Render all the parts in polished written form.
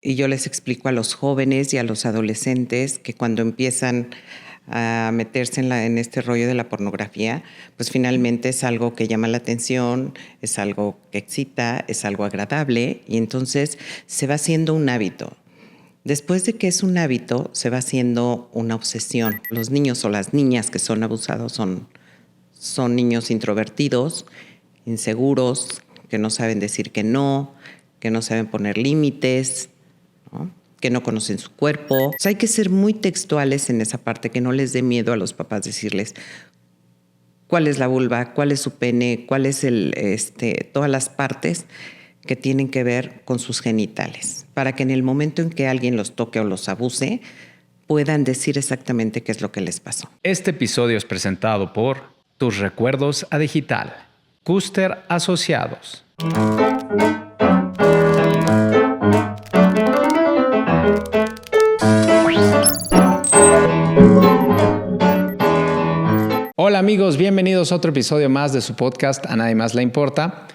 Y yo les explico a los jóvenes y a los adolescentes que cuando empiezan a meterse en este rollo de la pornografía, pues finalmente es algo que llama la atención, es algo que excita, es algo agradable y entonces se va haciendo un hábito. Después de que es un hábito, se va haciendo una obsesión. Los niños o las niñas que son abusados son niños introvertidos, inseguros, que no saben decir que no saben poner límites, ¿no? Que no conocen su cuerpo. O sea, hay que ser muy textuales en esa parte, que no les dé miedo a los papás decirles cuál es la vulva, cuál es su pene, cuál es todas las partes que tienen que ver con sus genitales, para que en el momento en que alguien los toque o los abuse, puedan decir exactamente qué es lo que les pasó. Este episodio es presentado por Tus Recuerdos a Digital, Custer Asociados. Hola amigos, bienvenidos a otro episodio más de su podcast A Nadie Más Le Importa.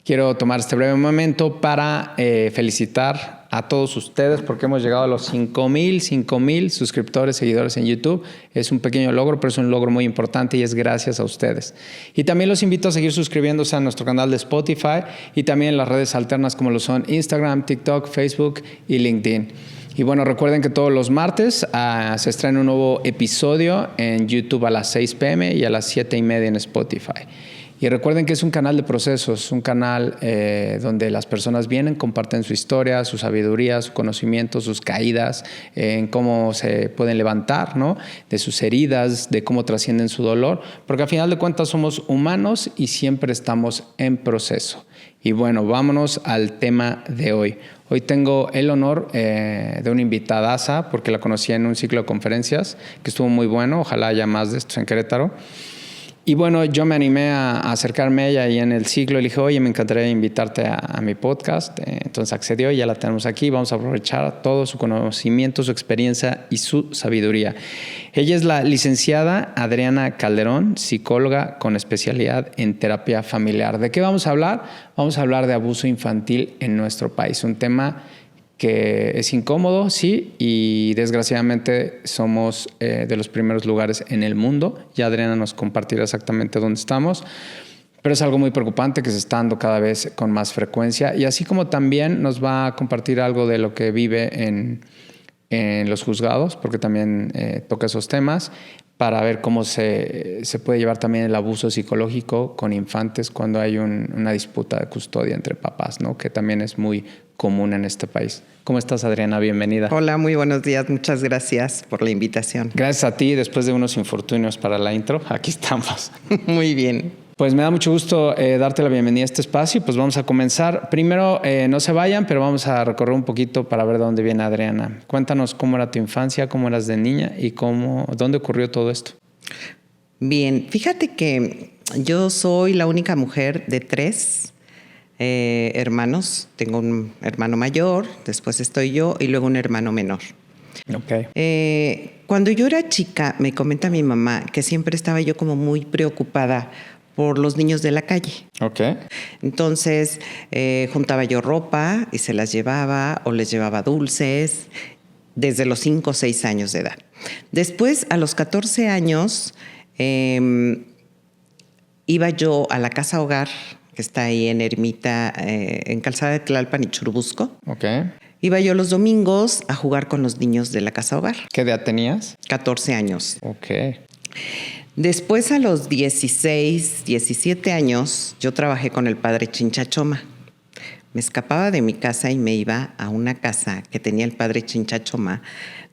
Quiero tomar este breve momento para felicitar a todos ustedes porque hemos llegado a los 5,000 suscriptores, seguidores en YouTube. Es un pequeño logro, pero es un logro muy importante y es gracias a ustedes. Y también los invito a seguir suscribiéndose a nuestro canal de Spotify y también en las redes alternas como lo son Instagram, TikTok, Facebook y LinkedIn. Y bueno, recuerden que todos los martes se estrena un nuevo episodio en YouTube a las 6 p.m. y a las 7:30 en Spotify. Y recuerden que es un canal de procesos, un canal donde las personas vienen, comparten su historia, su sabiduría, su conocimiento, sus caídas, en cómo se pueden levantar, ¿no? De sus heridas, de cómo trascienden su dolor, porque al final de cuentas somos humanos y siempre estamos en proceso. Y bueno, vámonos al tema de hoy. Hoy tengo el honor de una invitadaza, porque la conocí en un ciclo de conferencias que estuvo muy bueno, ojalá haya más de estos en Querétaro. Y bueno, yo me animé a acercarme a ella y en el ciclo le dije, oye, me encantaría invitarte a mi podcast. Entonces accedió y ya la tenemos aquí. Vamos a aprovechar todo su conocimiento, su experiencia y su sabiduría. Ella es la licenciada Adriana Calderón, psicóloga con especialidad en terapia familiar. ¿De qué vamos a hablar? Vamos a hablar de abuso infantil en nuestro país, un tema que es incómodo, sí, y desgraciadamente somos de los primeros lugares en el mundo. Ya Adriana nos compartirá exactamente dónde estamos, pero es algo muy preocupante que se está dando cada vez con más frecuencia, y así como también nos va a compartir algo de lo que vive en los juzgados, porque también toca esos temas, para ver cómo se puede llevar también el abuso psicológico con infantes cuando hay una disputa de custodia entre papás, ¿no? Que también es muy común en este país. ¿Cómo estás, Adriana? Bienvenida. Hola, muy buenos días. Muchas gracias por la invitación. Gracias a ti, después de unos infortunios para la intro, aquí estamos. Muy bien. Pues me da mucho gusto darte la bienvenida a este espacio. Pues vamos a comenzar. Primero, no se vayan, pero vamos a recorrer un poquito para ver de dónde viene Adriana. Cuéntanos cómo era tu infancia, cómo eras de niña y dónde ocurrió todo esto. Bien, fíjate que yo soy la única mujer de 3 hermanos. Tengo un hermano mayor, después estoy yo y luego un hermano menor. Okay. Cuando yo era chica, me comenta mi mamá que siempre estaba yo como muy preocupada por los niños de la calle. Okay. Entonces, juntaba yo ropa y se las llevaba o les llevaba dulces desde los 5 o 6 años de edad. Después, a los 14 años, iba yo a la casa hogar, que está ahí en Ermita, en Calzada de Tlalpan y Churubusco. Okay. Iba yo los domingos a jugar con los niños de la casa hogar. ¿Qué edad tenías? 14 años. Okay. Después, a los 16, 17 años, yo trabajé con el padre Chinchachoma. Me escapaba de mi casa y me iba a una casa que tenía el padre Chinchachoma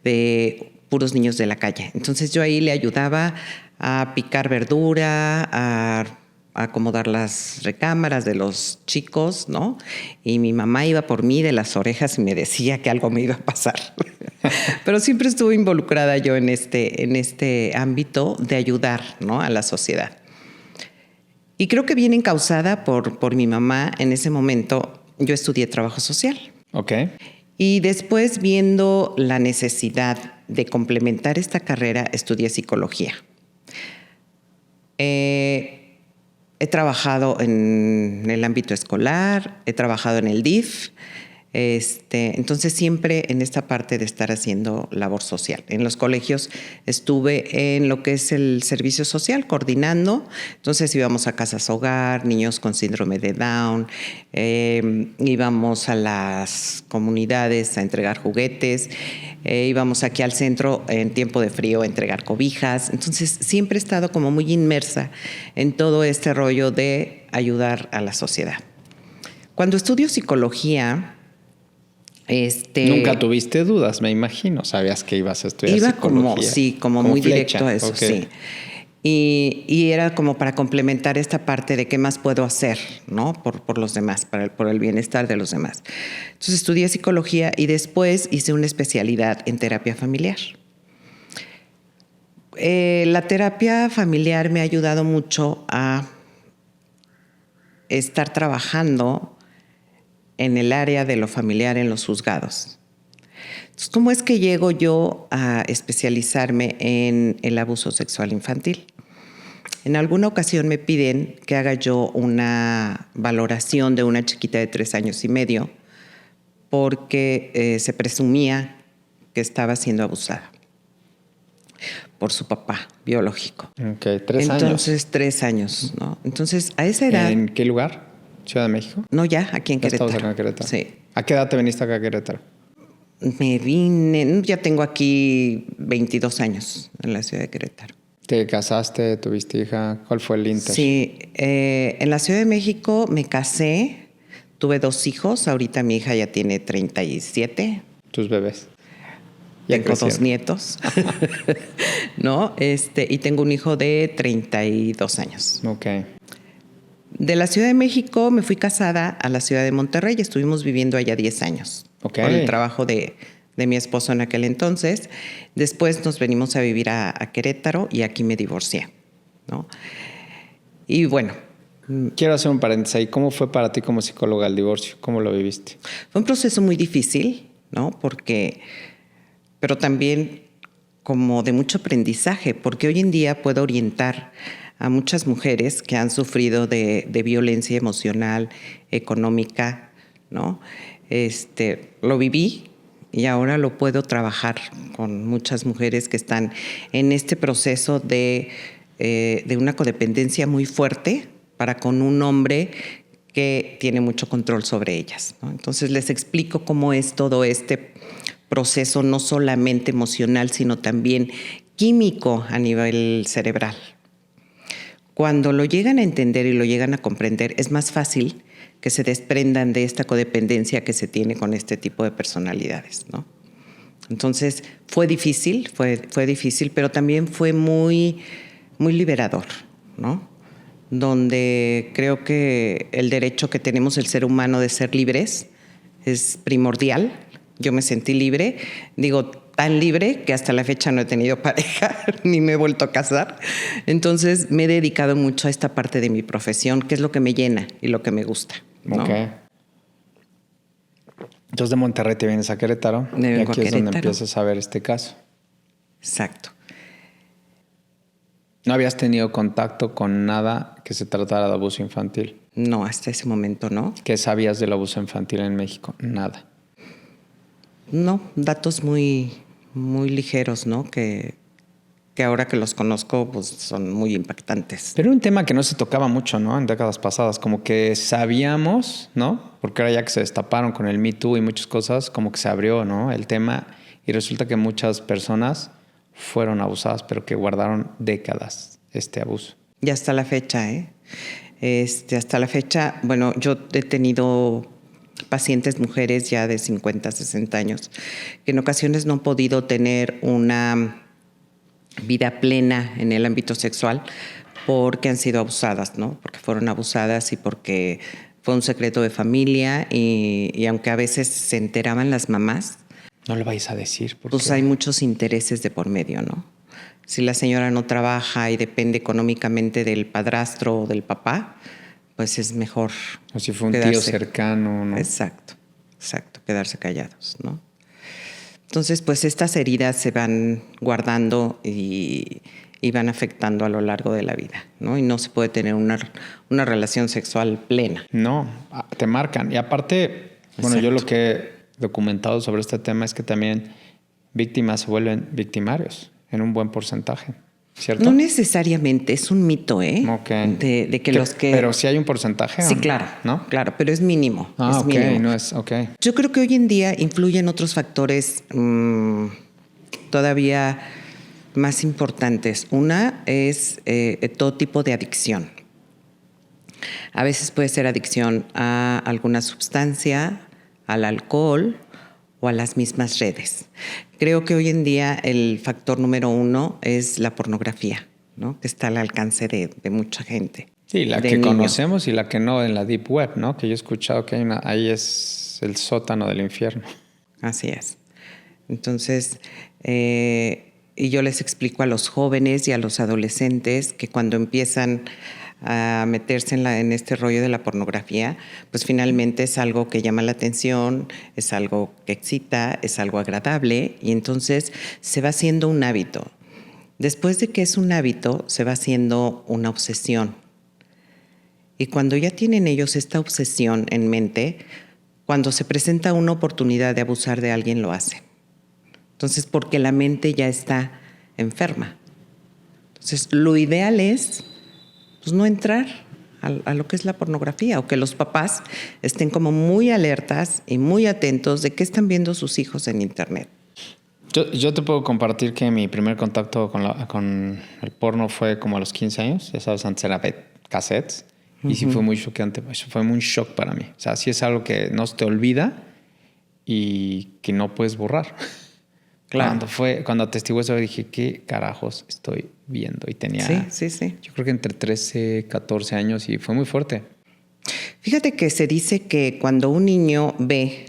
de puros niños de la calle. Entonces yo ahí le ayudaba a picar verdura, a acomodar las recámaras de los chicos, ¿no? Y mi mamá iba por mí de las orejas y me decía que algo me iba a pasar. Pero siempre estuve involucrada yo en este ámbito de ayudar, ¿no? A la sociedad. Y creo que bien encausada por mi mamá, en ese momento yo estudié trabajo social. Okay. Y después, viendo la necesidad de complementar esta carrera, estudié psicología. He trabajado en el ámbito escolar, he trabajado en el DIF, Entonces siempre en esta parte de estar haciendo labor social. En los colegios estuve en lo que es el servicio social, coordinando. Entonces íbamos a casas hogar, niños con síndrome de Down, íbamos a las comunidades a entregar juguetes, íbamos aquí al centro en tiempo de frío a entregar cobijas. Entonces siempre he estado como muy inmersa en todo este rollo de ayudar a la sociedad. Cuando estudio psicología, Nunca tuviste dudas, me imagino. Sabías que ibas a estudiar psicología. Como muy flecha. Directo a eso, Okay. sí. Y era como para complementar esta parte de qué más puedo hacer, ¿no? Por los demás, por el bienestar de los demás. Entonces estudié psicología y después hice una especialidad en terapia familiar. La terapia familiar me ha ayudado mucho a estar trabajando en el área de lo familiar en los juzgados. Entonces, ¿cómo es que llego yo a especializarme en el abuso sexual infantil? En alguna ocasión me piden que haga yo una valoración de una chiquita de 3 años y medio porque se presumía que estaba siendo abusada por su papá biológico. Ok, 3 años. Entonces, 3 años, ¿no? Entonces, a esa edad... ¿En qué lugar? ¿Ciudad de México? No, ya, aquí en Querétaro. Estamos acá en Querétaro. Sí. ¿A qué edad te viniste acá a Querétaro? Me vine, ya tengo aquí 22 años en la ciudad de Querétaro. ¿Te casaste? ¿Tuviste hija? ¿Cuál fue el inter? Sí, en la Ciudad de México me casé, tuve 2 hijos, ahorita mi hija ya tiene 37. ¿Tus bebés? Tengo 2 nietos, ¿no? Y tengo un hijo de 32 años. Ok. De la Ciudad de México me fui casada a la ciudad de Monterrey, estuvimos viviendo allá 10 años. Ok. Por el trabajo de mi esposo en aquel entonces. Después nos venimos a vivir a Querétaro y aquí me divorcié, ¿no? Y bueno. Quiero hacer un paréntesis ahí. ¿Cómo fue para ti como psicóloga el divorcio? ¿Cómo lo viviste? Fue un proceso muy difícil, ¿no? Pero también como de mucho aprendizaje, porque hoy en día puedo orientar a muchas mujeres que han sufrido de violencia emocional, económica, ¿no? Lo viví y ahora lo puedo trabajar con muchas mujeres que están en este proceso de una codependencia muy fuerte para con un hombre que tiene mucho control sobre ellas, ¿no? Entonces les explico cómo es todo este proceso, no solamente emocional, sino también químico a nivel cerebral. Cuando lo llegan a entender y lo llegan a comprender, es más fácil que se desprendan de esta codependencia que se tiene con este tipo de personalidades, ¿no? Entonces, fue difícil, pero también fue muy, muy liberador, ¿no? Donde creo que el derecho que tenemos el ser humano de ser libres es primordial. Yo me sentí libre, digo, tan libre que hasta la fecha no he tenido pareja ni me he vuelto a casar. Entonces me he dedicado mucho a esta parte de mi profesión, que es lo que me llena y lo que me gusta, ¿no? Ok. Entonces de Monterrey te vienes a Querétaro. Me vengo y aquí a es donde Querétaro. empiezas a ver este caso. Exacto. ¿No habías tenido contacto con nada que se tratara de abuso infantil? No, hasta ese momento no. ¿Qué sabías del abuso infantil en México? Nada. No, datos muy, muy ligeros, ¿no? Que ahora que los conozco, pues son muy impactantes. Pero un tema que no se tocaba mucho, ¿no? En décadas pasadas, como que sabíamos, ¿no? Porque ahora ya que se destaparon con el Me Too y muchas cosas, como que se abrió, ¿no? El tema y resulta que muchas personas fueron abusadas, pero que guardaron décadas este abuso. Y hasta la fecha, hasta la fecha, bueno, yo he tenido pacientes mujeres ya de 50, 60 años, que en ocasiones no han podido tener una vida plena en el ámbito sexual porque han sido abusadas, ¿no? Porque fueron abusadas y porque fue un secreto de familia y aunque a veces se enteraban las mamás, No lo vais a decir. Pues hay muchos intereses de por medio, ¿no? Si la señora no trabaja y depende económicamente del padrastro o del papá, pues es mejor. O si fue un tío cercano, ¿no? Exacto, quedarse callados, ¿no? Entonces, pues estas heridas se van guardando y van afectando a lo largo de la vida, ¿no? Y no se puede tener una relación sexual plena. No, te marcan. Y aparte, Bueno, yo lo Exacto. que he documentado sobre este tema es que también víctimas se vuelven victimarios en un buen porcentaje, No ¿cierto? necesariamente, es un mito, ¿eh? Ok. De que los que... Pero sí hay un porcentaje, Sí, claro, ¿no? claro, pero es mínimo, Ah, es ok, mínimo. no es, ok. Yo creo que hoy en día influyen otros factores todavía más importantes. Una es todo tipo de adicción. A veces puede ser adicción a alguna sustancia, al alcohol o a las mismas redes. Creo que hoy en día el factor número uno es la pornografía, ¿no? Que está al alcance de mucha gente, Sí, la de que niños. conocemos y la que no en la Deep Web, ¿no? Que yo he escuchado que ahí es el sótano del infierno. Así es. Entonces, y yo les explico a los jóvenes y a los adolescentes que cuando empiezan a meterse en este rollo de la pornografía, pues finalmente es algo que llama la atención, es algo que excita, es algo agradable y entonces se va haciendo un hábito. Después de que es un hábito, se va haciendo una obsesión. Y cuando ya tienen ellos esta obsesión en mente, cuando se presenta una oportunidad de abusar de alguien, lo hacen. Entonces, porque la mente ya está enferma. Entonces, lo ideal es pues, no entrar a lo que es la pornografía o que los papás estén como muy alertas y muy atentos de qué están viendo sus hijos en Internet. Yo te puedo compartir que mi primer contacto con el porno fue como a los 15 años. Ya sabes, antes era cassettes. Y sí fue muy choqueante. Eso fue un shock para mí. O sea, sí es algo que no se te olvida y que no puedes borrar. Claro. Cuando atestigué eso, dije, ¿qué carajos estoy viendo? Y Sí, tenía, sí, sí. yo creo que entre 13, 14 años y fue muy fuerte. Fíjate que se dice que cuando un niño ve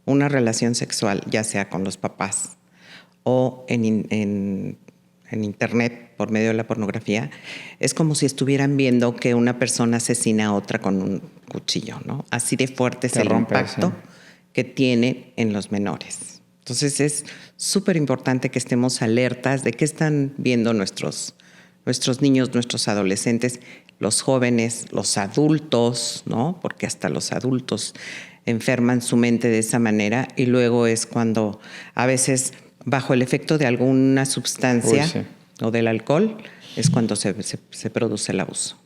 una relación sexual, ya sea con los papás o en Internet por medio de la pornografía, es como si estuvieran viendo que una persona asesina a otra con un cuchillo, ¿no? Así de fuerte es Te el rompe, impacto sí. que tiene en los menores. Entonces es súper importante que estemos alertas de qué están viendo nuestros niños, nuestros adolescentes, los jóvenes, los adultos, ¿no? Porque hasta los adultos enferman su mente de esa manera y luego es cuando a veces bajo el efecto de alguna Uy, sustancia sí. o del alcohol es cuando se produce el abuso.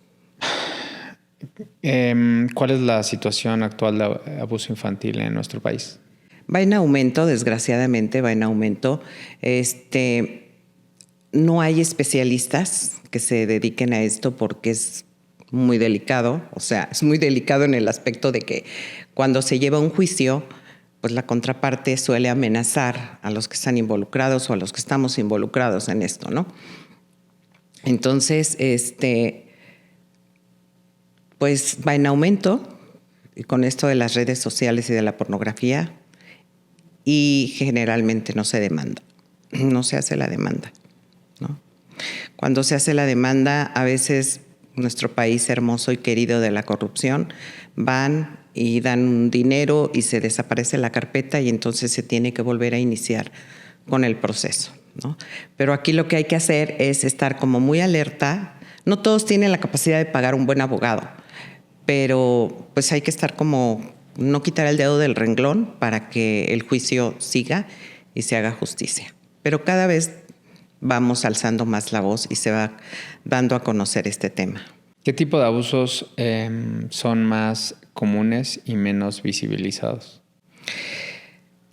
¿Cuál es la situación actual de abuso infantil en nuestro país? Va en aumento, desgraciadamente va en aumento. No hay especialistas que se dediquen a esto porque es muy delicado, o sea, es muy delicado en el aspecto de que cuando se lleva un juicio, pues la contraparte suele amenazar a los que están involucrados o a los que estamos involucrados en esto, ¿no? Entonces, pues va en aumento y con esto de las redes sociales y de la pornografía y generalmente no se demanda, no se hace la demanda, ¿no? Cuando se hace la demanda, a veces nuestro país hermoso y querido de la corrupción, van y dan un dinero y se desaparece la carpeta y entonces se tiene que volver a iniciar con el proceso, ¿no? Pero aquí lo que hay que hacer es estar como muy alerta. No todos tienen la capacidad de pagar un buen abogado, pero pues hay que estar como no quitar el dedo del renglón para que el juicio siga y se haga justicia. Pero cada vez vamos alzando más la voz y se va dando a conocer este tema. ¿Qué tipo de abusos son más comunes y menos visibilizados?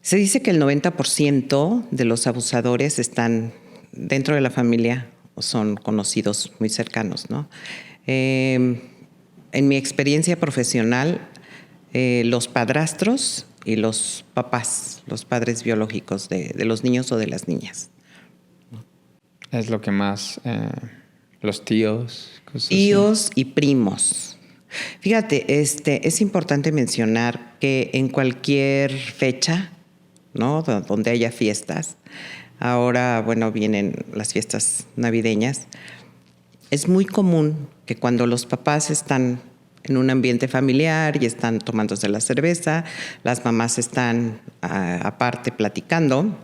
Se dice que el 90% de los abusadores están dentro de la familia o son conocidos muy cercanos, ¿no? En mi experiencia profesional, los padrastros y los papás, los padres biológicos de los niños o de las niñas. Es lo que más, los tíos, cosas así. Tíos y primos. Fíjate, es importante mencionar que en cualquier fecha, ¿no? Donde haya fiestas, ahora, bueno, vienen las fiestas navideñas, es muy común que cuando los papás están en un ambiente familiar y están tomándose la cerveza, las mamás están aparte platicando,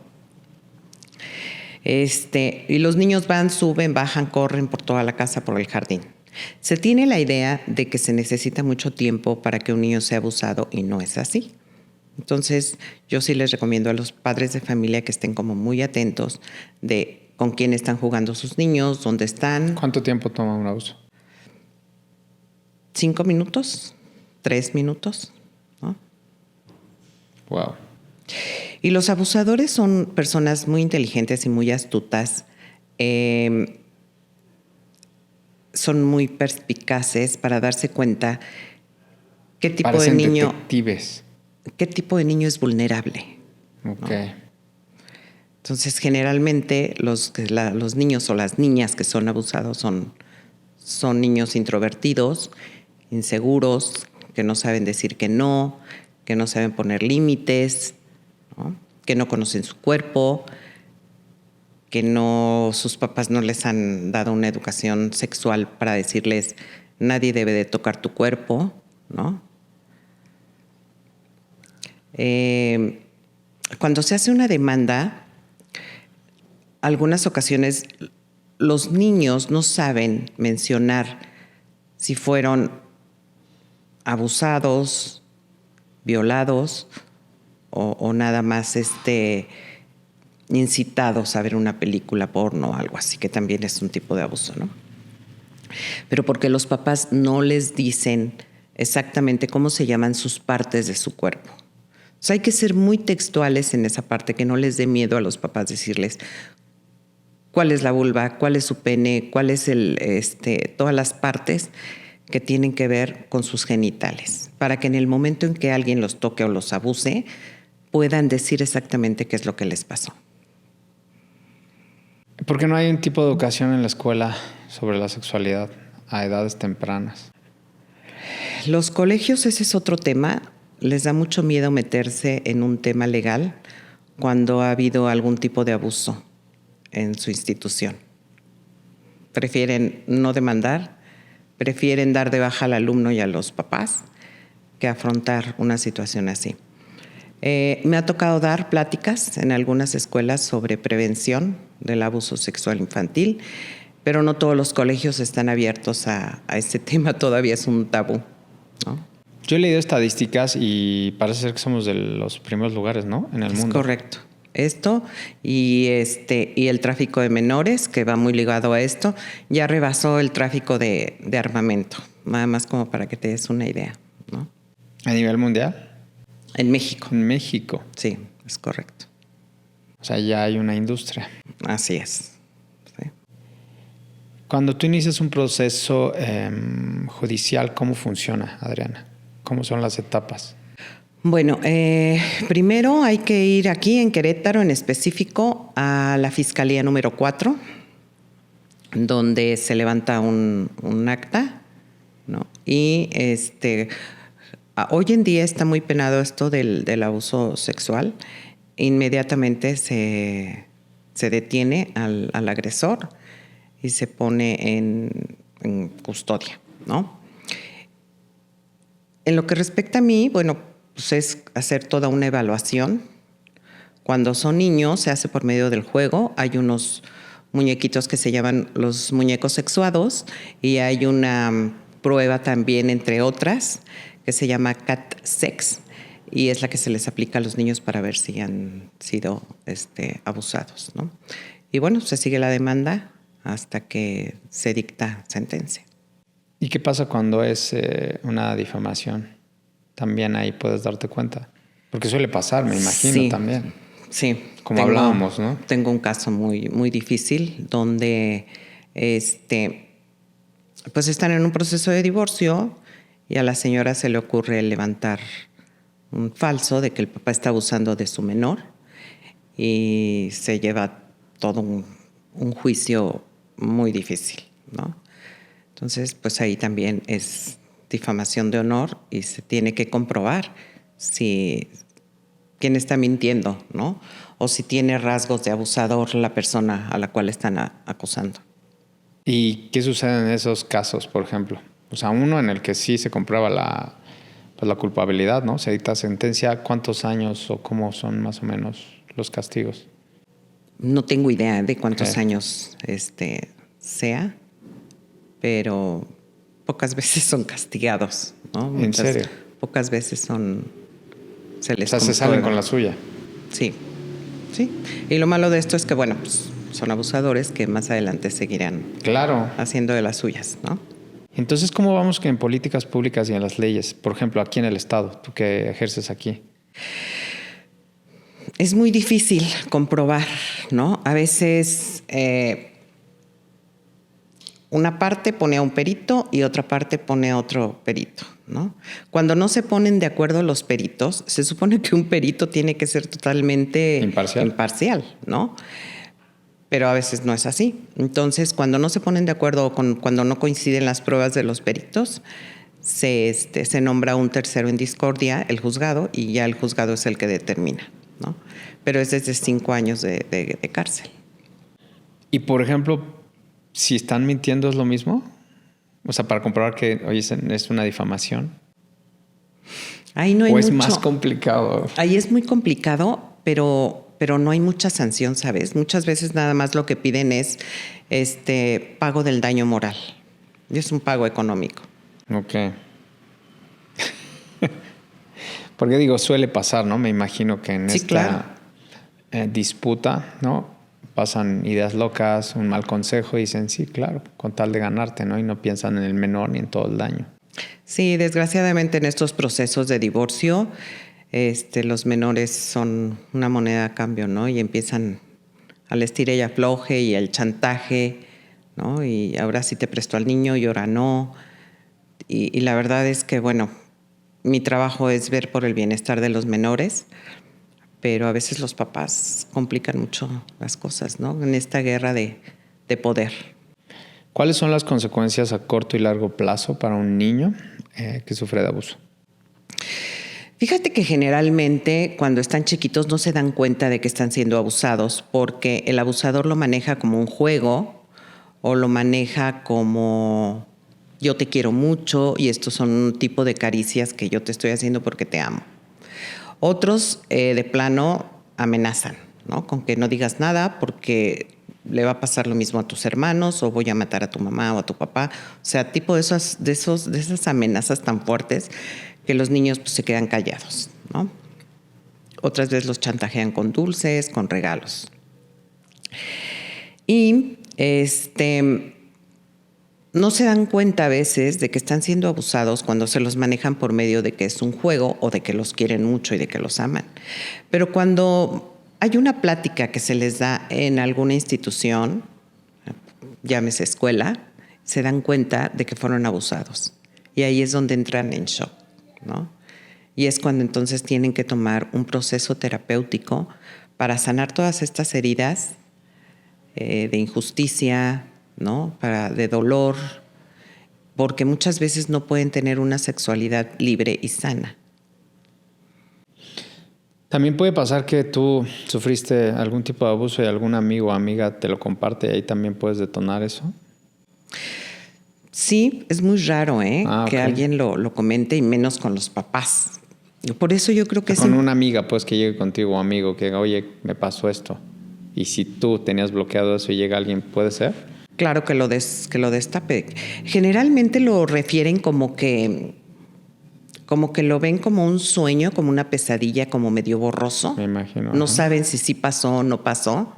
y los niños van, suben, bajan, corren por toda la casa, por el jardín. Se tiene la idea de que se necesita mucho tiempo para que un niño sea abusado y no es así. Entonces, yo sí les recomiendo a los padres de familia que estén como muy atentos de con quién están jugando sus niños, dónde están. ¿Cuánto tiempo toma un abuso? 5 minutos, 3 minutos, ¿no? Wow. Y los abusadores son personas muy inteligentes y muy astutas. Son muy perspicaces para darse cuenta qué tipo Parecen de niño, detectives. qué tipo de niño es vulnerable. Ok. ¿No? Entonces, generalmente los niños o las niñas que son abusados son niños introvertidos, inseguros, que no saben decir que no saben poner límites, ¿no? Que no conocen su cuerpo, que sus papás no les han dado una educación sexual para decirles nadie debe de tocar tu cuerpo, ¿no? Cuando se hace una demanda, algunas ocasiones los niños no saben mencionar si fueron abusados, violados o nada más incitados a ver una película porno o algo así, que también es un tipo de abuso, ¿no? Pero porque los papás no les dicen exactamente cómo se llaman sus partes de su cuerpo. O sea, hay que ser muy textuales en esa parte, que no les dé miedo a los papás decirles cuál es la vulva, cuál es su pene, cuál es todas las partes que tienen que ver con sus genitales, para que en el momento en que alguien los toque o los abuse, puedan decir exactamente qué es lo que les pasó. ¿Por qué no hay un tipo de educación en la escuela sobre la sexualidad a edades tempranas? Los colegios, ese es otro tema. Les da mucho miedo meterse en un tema legal cuando ha habido algún tipo de abuso en su institución. Prefieren no demandar, prefieren dar de baja al alumno y a los papás que afrontar una situación así. Me ha tocado dar pláticas en algunas escuelas sobre prevención del abuso sexual infantil, pero no todos los colegios están abiertos a este tema, todavía es un tabú, ¿no? Yo he leído estadísticas y parece ser que somos de los primeros lugares, ¿no? En el mundo. Es correcto. Esto y el tráfico de menores, que va muy ligado a esto, ya rebasó el tráfico de armamento, nada más como para que te des una idea, ¿no? ¿A nivel mundial? En México. En México. Sí, es correcto. O sea, ya hay una industria. Así es. Sí. Cuando tú inicias un proceso judicial, ¿cómo funciona, Adriana? ¿Cómo son las etapas? Bueno, primero hay que ir aquí en Querétaro, en específico, a la Fiscalía número 4, donde se levanta un acta, ¿no? Y hoy en día está muy penado esto del abuso sexual. Inmediatamente se detiene al agresor y se pone en custodia, ¿no? En lo que respecta a mí, bueno, pues es hacer toda una evaluación. Cuando son niños se hace por medio del juego. Hay unos muñequitos que se llaman los muñecos sexuados y hay una prueba también, entre otras, que se llama Cat Sex y es la que se les aplica a los niños para ver si han sido abusados, ¿no? Y bueno, se sigue la demanda hasta que se dicta sentencia. ¿Y qué pasa cuando es una difamación? También ahí puedes darte cuenta. Porque suele pasar, me imagino, Sí, también. Sí. Como hablábamos, ¿no? Tengo un caso muy, muy difícil donde pues están en un proceso de divorcio y a la señora se le ocurre levantar un falso de que el papá está abusando de su menor y se lleva todo un juicio muy difícil, ¿no? Entonces, pues ahí también es difamación de honor y se tiene que comprobar si quién está mintiendo, ¿no? O si tiene rasgos de abusador la persona a la cual están acusando. ¿Y qué sucede en esos casos, por ejemplo? O sea, uno en el que sí se comprueba la culpabilidad, ¿no? Se dicta sentencia. ¿Cuántos años o cómo son más o menos los castigos? No tengo idea de cuántos años sea, pero pocas veces son castigados, ¿no? ¿En serio? Pocas veces son se les se salen comprueba. con la suya. Sí, sí. Y lo malo de esto es que, bueno, pues son abusadores que más adelante seguirán Claro. haciendo de las suyas, ¿no? Entonces, ¿cómo vamos que en políticas públicas y en las leyes? Por ejemplo, aquí en el Estado, tú que ejerces aquí. Es muy difícil comprobar, ¿no? A veces una parte pone a un perito y otra parte pone a otro perito, ¿no? Cuando no se ponen de acuerdo los peritos, se supone que un perito tiene que ser totalmente imparcial, ¿no? Pero a veces no es así. Entonces, cuando no se ponen de acuerdo o cuando no coinciden las pruebas de los peritos, se nombra un tercero en discordia, el juzgado, y ya el juzgado es el que determina, ¿no? Pero es desde 5 años de cárcel. Y, por ejemplo, si están mintiendo, ¿es lo mismo? O sea, para comprobar que, oye, es una difamación. Ahí no hay ¿O es mucho. más complicado? Ahí es muy complicado, pero no hay mucha sanción, ¿sabes? Muchas veces nada más lo que piden es pago del daño moral. Y es un pago económico. Ok. Porque digo, suele pasar, ¿no? Me imagino que en Sí, esta claro. disputa, ¿no? Pasan ideas locas, un mal consejo y dicen, sí, claro, con tal de ganarte, ¿no? Y no piensan en el menor ni en todo el daño. Sí, desgraciadamente en estos procesos de divorcio, los menores son una moneda a cambio, ¿no? Y empiezan al estira y afloje y al chantaje, ¿no? Y ahora sí te presto al niño y ahora no. Y la verdad es que, bueno, mi trabajo es ver por el bienestar de los menores, pero a veces los papás complican mucho las cosas, ¿no? En esta guerra de poder. ¿Cuáles son las consecuencias a corto y largo plazo para un niño que sufre de abuso? Fíjate que generalmente cuando están chiquitos no se dan cuenta de que están siendo abusados porque el abusador lo maneja como un juego o lo maneja como yo te quiero mucho y estos son un tipo de caricias que yo te estoy haciendo porque te amo. Otros de plano amenazan, ¿no? Con que no digas nada porque le va a pasar lo mismo a tus hermanos o voy a matar a tu mamá o a tu papá. O sea, tipo de esas amenazas tan fuertes que los niños pues, se quedan callados, ¿no? Otras veces los chantajean con dulces, con regalos. Y no se dan cuenta a veces de que están siendo abusados cuando se los manejan por medio de que es un juego o de que los quieren mucho y de que los aman. Pero cuando hay una plática que se les da en alguna institución, llámese escuela, se dan cuenta de que fueron abusados. Y ahí es donde entran en shock, ¿no? Y es cuando entonces tienen que tomar un proceso terapéutico para sanar todas estas heridas de injusticia, ¿no? De dolor, porque muchas veces no pueden tener una sexualidad libre y sana. También puede pasar que tú sufriste algún tipo de abuso y algún amigo o amiga te lo comparte y ahí también puedes detonar eso. Sí, es muy raro que alguien lo comente y menos con los papás. Por eso yo creo que con una amiga, pues, que llegue contigo, amigo, que oye, me pasó esto. Y si tú tenías bloqueado eso y llega alguien, ¿puede ser? Claro que lo destape. Generalmente lo refieren como que lo ven como un sueño, como una pesadilla, como medio borroso. Me imagino. No saben si sí pasó o no pasó.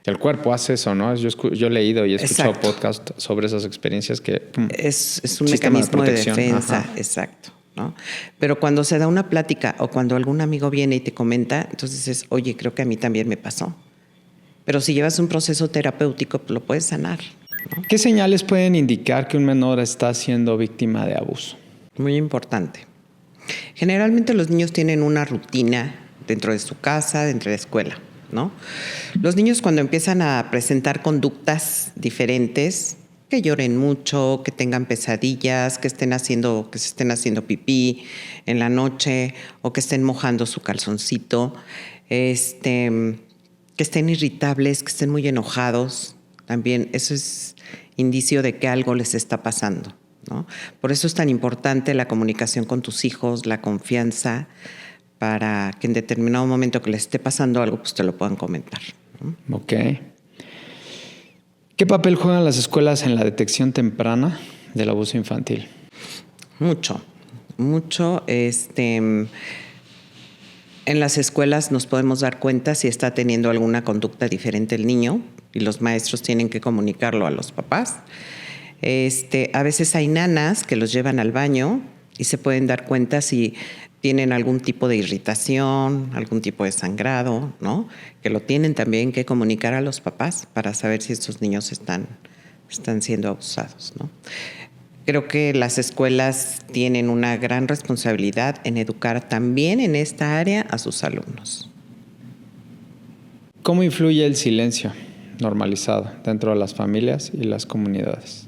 El cuerpo hace eso, ¿no? Yo he leído y he escuchado podcasts sobre esas experiencias que... Es un mecanismo de defensa, ajá. Exacto, ¿no? Pero cuando se da una plática o cuando algún amigo viene y te comenta, entonces es, oye, creo que a mí también me pasó. Pero si llevas un proceso terapéutico, pues lo puedes sanar, ¿no? ¿Qué señales pueden indicar que un menor está siendo víctima de abuso? Muy importante. Generalmente los niños tienen una rutina dentro de su casa, dentro de la escuela, ¿no? Los niños cuando empiezan a presentar conductas diferentes, que lloren mucho, que tengan pesadillas, que se estén haciendo pipí en la noche o que estén mojando su calzoncito, que estén irritables, que estén muy enojados, también eso es indicio de que algo les está pasando, ¿no? Por eso es tan importante la comunicación con tus hijos, la confianza, para que en determinado momento que les esté pasando algo, pues te lo puedan comentar, ¿no? Ok. ¿Qué papel juegan las escuelas en la detección temprana del abuso infantil? Mucho. En las escuelas nos podemos dar cuenta si está teniendo alguna conducta diferente el niño y los maestros tienen que comunicarlo a los papás. A veces hay nanas que los llevan al baño y se pueden dar cuenta si tienen algún tipo de irritación, algún tipo de sangrado, ¿no? Que lo tienen también que comunicar a los papás para saber si estos niños están siendo abusados, ¿no? Creo que las escuelas tienen una gran responsabilidad en educar también en esta área a sus alumnos. ¿Cómo influye el silencio normalizado dentro de las familias y las comunidades?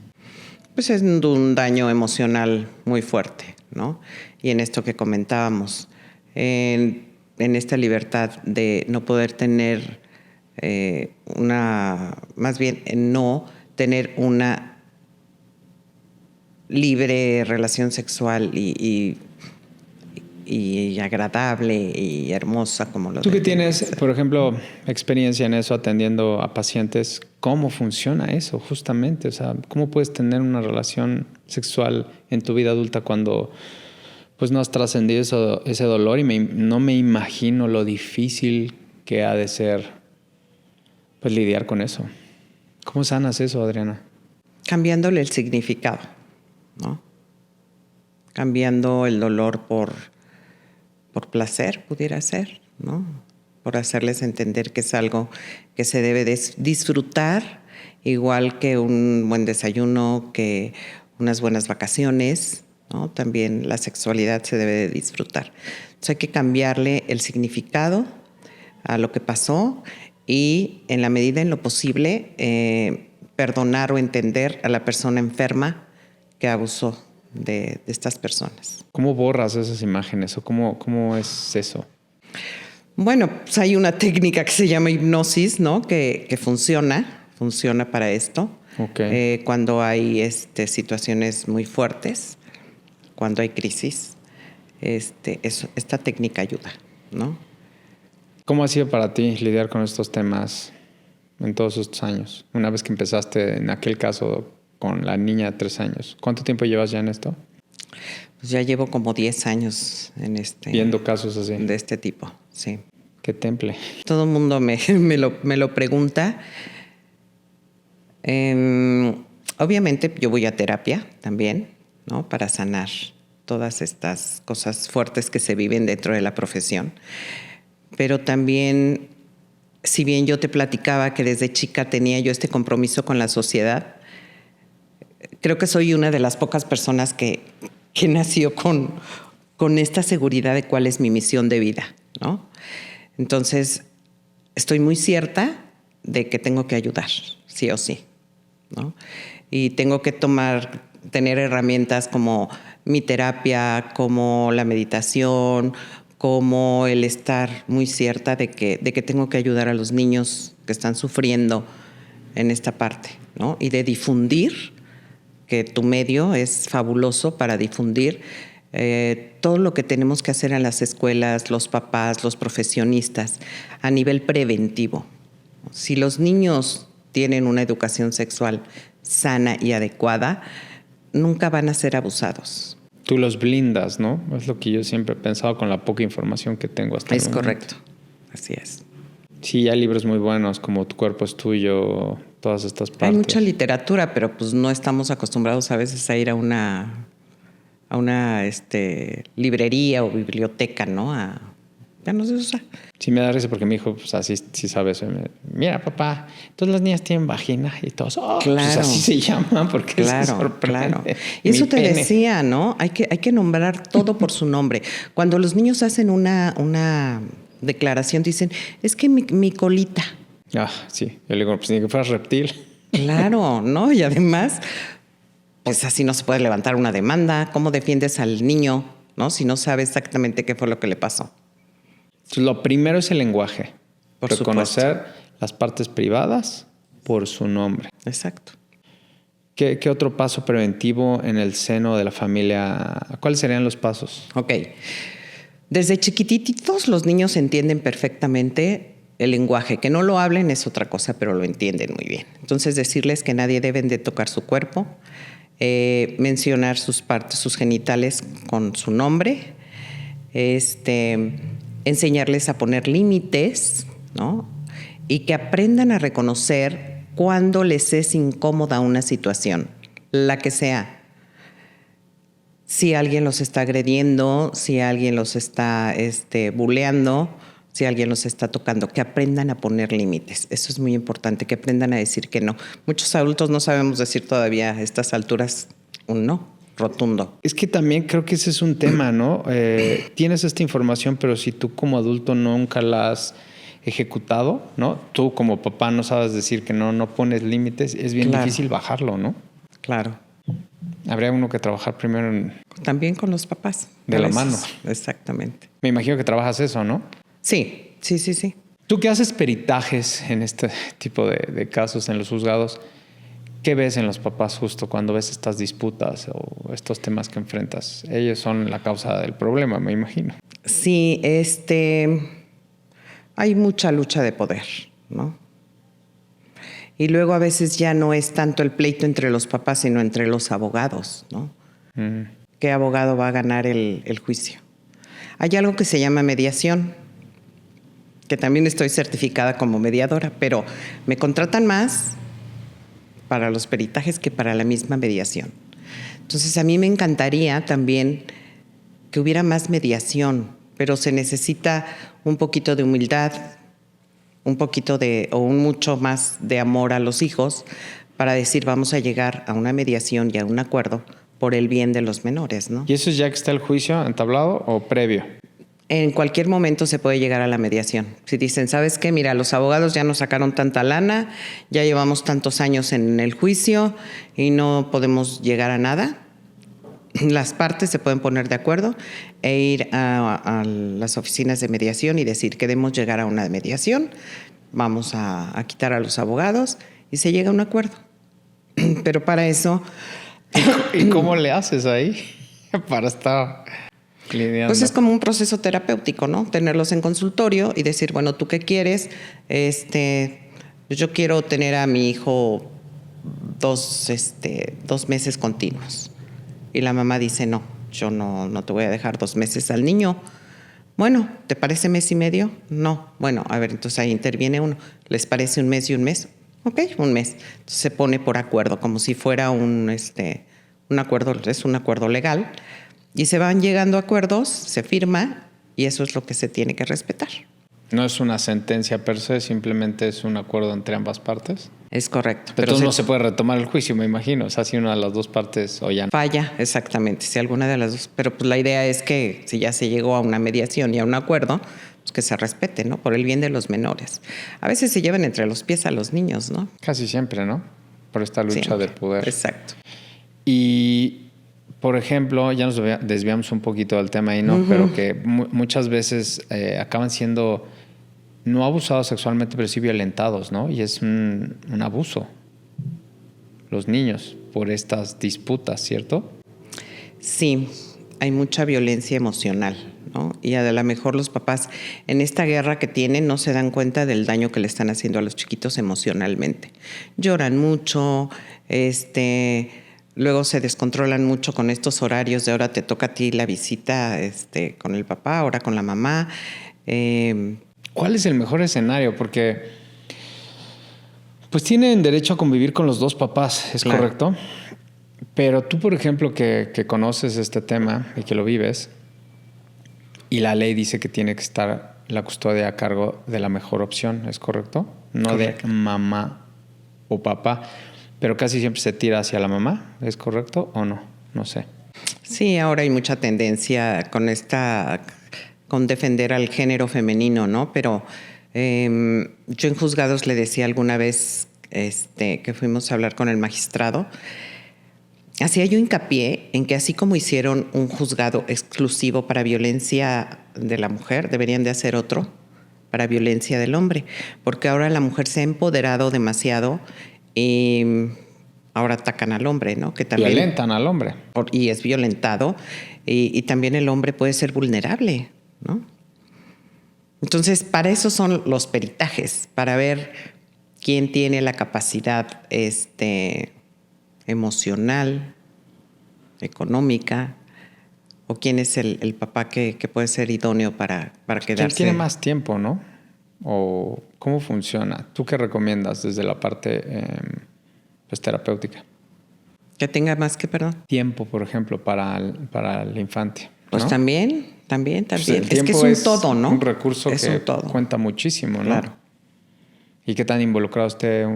Pues es un daño emocional muy fuerte, ¿no? Y en esto que comentábamos, en esta libertad de no poder tener no tener una libre relación sexual y agradable y hermosa como lo Tú que tienes, ser. por ejemplo, experiencia en eso atendiendo a pacientes, ¿cómo funciona eso justamente? O sea, ¿cómo puedes tener una relación sexual en tu vida adulta cuando pues no has trascendido ese dolor? Y no me imagino lo difícil que ha de ser pues lidiar con eso. ¿Cómo sanas eso, Adriana? Cambiándole el significado, ¿no? Cambiando el dolor por placer, pudiera ser, ¿no? Por hacerles entender que es algo que se debe disfrutar, igual que un buen desayuno, que unas buenas vacaciones, ¿no? También la sexualidad se debe de disfrutar. Entonces hay que cambiarle el significado a lo que pasó y, en la medida en lo posible, perdonar o entender a la persona enferma que abusó de estas personas. ¿Cómo borras esas imágenes o cómo es eso? Bueno, pues hay una técnica que se llama hipnosis, ¿no? Que funciona para esto. Okay. Cuando hay situaciones muy fuertes, cuando hay crisis, esta técnica ayuda, ¿no? ¿Cómo ha sido para ti lidiar con estos temas en todos estos años? Una vez que empezaste en aquel caso con la niña de 3 años. ¿Cuánto tiempo llevas ya en esto? Pues ya llevo como 10 años en viendo casos así. De este tipo, sí. Qué temple. Todo el mundo me lo pregunta. Obviamente yo voy a terapia también, ¿no? Para sanar todas estas cosas fuertes que se viven dentro de la profesión. Pero también, si bien yo te platicaba que desde chica tenía yo este compromiso con la sociedad, creo que soy una de las pocas personas que nació con esta seguridad de cuál es mi misión de vida, ¿no? Entonces, estoy muy cierta de que tengo que ayudar, sí o sí, ¿no? Y tengo que tener herramientas como mi terapia, como la meditación, como el estar muy cierta de que tengo que ayudar a los niños que están sufriendo en esta parte, ¿no? Y de difundir, que tu medio es fabuloso para difundir todo lo que tenemos que hacer en las escuelas, los papás, los profesionistas, a nivel preventivo. Si los niños tienen una educación sexual sana y adecuada, nunca van a ser abusados. Tú los blindas, ¿no? Es lo que yo siempre he pensado con la poca información que tengo hasta el momento. Es correcto, así es. Sí, hay libros muy buenos como Tu cuerpo es tuyo, todas estas partes. Hay mucha literatura, pero pues no estamos acostumbrados a veces a ir a una librería o biblioteca, ¿no? Ya no se usa. Sí, me da risa porque mi hijo, pues así sí sabe eso. Mira, papá, todas las niñas tienen vagina y todos, claro. Pues así se llama porque se sorprende. Claro. Y eso te decía, ¿no? Hay que nombrar todo por su nombre. Cuando los niños hacen una declaración, dicen, es que mi colita. Sí. Yo le digo, pues ni que fueras reptil. Claro, ¿no? Y además, pues así no se puede levantar una demanda. ¿Cómo defiendes al niño, no? Si no sabe exactamente qué fue lo que le pasó. Lo primero es el lenguaje. Por reconocer supuesto. Las partes privadas por su nombre. Exacto. ¿Qué otro paso preventivo en el seno de la familia? ¿Cuáles serían los pasos? Ok. Desde chiquititos los niños entienden perfectamente el lenguaje. Que no lo hablen es otra cosa, pero lo entienden muy bien. Entonces, decirles que nadie deben de tocar su cuerpo, mencionar sus partes, sus genitales con su nombre, enseñarles a poner límites, ¿no? Y que aprendan a reconocer cuando les es incómoda una situación, la que sea. Si alguien los está agrediendo, si alguien los está buleando, si alguien los está tocando, que aprendan a poner límites. Eso es muy importante, que aprendan a decir que no. Muchos adultos no sabemos decir todavía a estas alturas un no rotundo. Es que también creo que ese es un tema, ¿no? Tienes esta información, pero si tú como adulto nunca la has ejecutado, ¿no? Tú como papá no sabes decir que no, no pones límites, es bien difícil bajarlo, ¿no? Claro. Habría uno que trabajar primero también con los papás. De la mano. Exactamente. Me imagino que trabajas eso, ¿no? Sí. Tú que haces peritajes en este tipo de casos en los juzgados, ¿qué ves en los papás justo cuando ves estas disputas o estos temas que enfrentas? Ellos son la causa del problema, me imagino. Sí, hay mucha lucha de poder, ¿no? Y luego a veces ya no es tanto el pleito entre los papás, sino entre los abogados, ¿no? ¿Qué abogado va a ganar el juicio? Hay algo que se llama mediación, que también estoy certificada como mediadora, pero me contratan más para los peritajes que para la misma mediación. Entonces, a mí me encantaría también que hubiera más mediación, pero se necesita un poquito de humildad, un mucho más de amor a los hijos para decir vamos a llegar a una mediación y a un acuerdo por el bien de los menores, ¿no? ¿Y eso es ya que está el juicio entablado o previo? En cualquier momento se puede llegar a la mediación. Si dicen, ¿sabes qué? Mira, los abogados ya nos sacaron tanta lana, ya llevamos tantos años en el juicio y no podemos llegar a nada. Las partes se pueden poner de acuerdo e ir a las oficinas de mediación y decir, queremos llegar a una mediación, vamos a quitar a los abogados y se llega a un acuerdo. Pero para eso... ¿Y cómo le haces ahí para estar lidiando? Pues es como un proceso terapéutico, ¿no? Tenerlos en consultorio y decir, bueno, ¿tú qué quieres? Yo quiero tener a mi hijo 2 meses continuos. Y la mamá dice, no, yo no te voy a dejar 2 meses al niño. Bueno, ¿te parece mes y medio? No. Bueno, a ver, entonces ahí interviene uno. ¿Les parece un mes y un mes? Ok, un mes. Entonces se pone por acuerdo, como si fuera un acuerdo, es un acuerdo legal. Y se van llegando a acuerdos, se firma y eso es lo que se tiene que respetar. No es una sentencia per se, simplemente es un acuerdo entre ambas partes. Es correcto. Pero no se puede retomar el juicio, me imagino. O sea, si una de las dos partes o ya no. Falla, exactamente, si alguna de las dos. Pero pues la idea es que si ya se llegó a una mediación y a un acuerdo, pues que se respete, ¿no? Por el bien de los menores. A veces se llevan entre los pies a los niños, ¿no? Casi siempre, ¿no? Por esta lucha de poder. Exacto. Y, por ejemplo, ya nos desviamos un poquito del tema ahí, ¿no? Pero que muchas veces acaban siendo no abusados sexualmente, pero sí violentados, ¿no? Y es un abuso. Los niños por estas disputas, ¿cierto? Sí, hay mucha violencia emocional, ¿no? Y a lo mejor los papás en esta guerra que tienen no se dan cuenta del daño que le están haciendo a los chiquitos emocionalmente. Lloran mucho, luego se descontrolan mucho con estos horarios de ahora te toca a ti la visita con el papá, ahora con la mamá. ¿Cuál es el mejor escenario? Porque pues tienen derecho a convivir con los dos papás, ¿es claro. correcto? Pero tú, por ejemplo, que conoces este tema y que lo vives, y la ley dice que tiene que estar la custodia a cargo de la mejor opción, ¿es correcto? No correcto. De mamá o papá, pero casi siempre se tira hacia la mamá, ¿es correcto o no? No sé. Sí, ahora hay mucha tendencia con defender al género femenino, ¿no? Pero yo en juzgados le decía alguna vez que fuimos a hablar con el magistrado, hacía yo hincapié en que así como hicieron un juzgado exclusivo para violencia de la mujer, deberían de hacer otro para violencia del hombre, porque ahora la mujer se ha empoderado demasiado y ahora atacan al hombre, ¿no? Que también violentan al hombre. Y es violentado y también el hombre puede ser vulnerable, ¿no? Entonces, para eso son los peritajes, para ver quién tiene la capacidad emocional, económica, o quién es el papá que puede ser idóneo para ¿Quién quedarse. tiene más tiempo, no? ¿O cómo funciona? ¿Tú qué recomiendas desde la parte pues, terapéutica? Que tenga más que, perdón. Tiempo, por ejemplo, para el infante, Pues ¿no? también. Pues el Es que tiempo es un todo, ¿no? un recurso es que un todo. cuenta muchísimo, ¿no? Claro. ¿Y qué tan involucrado esté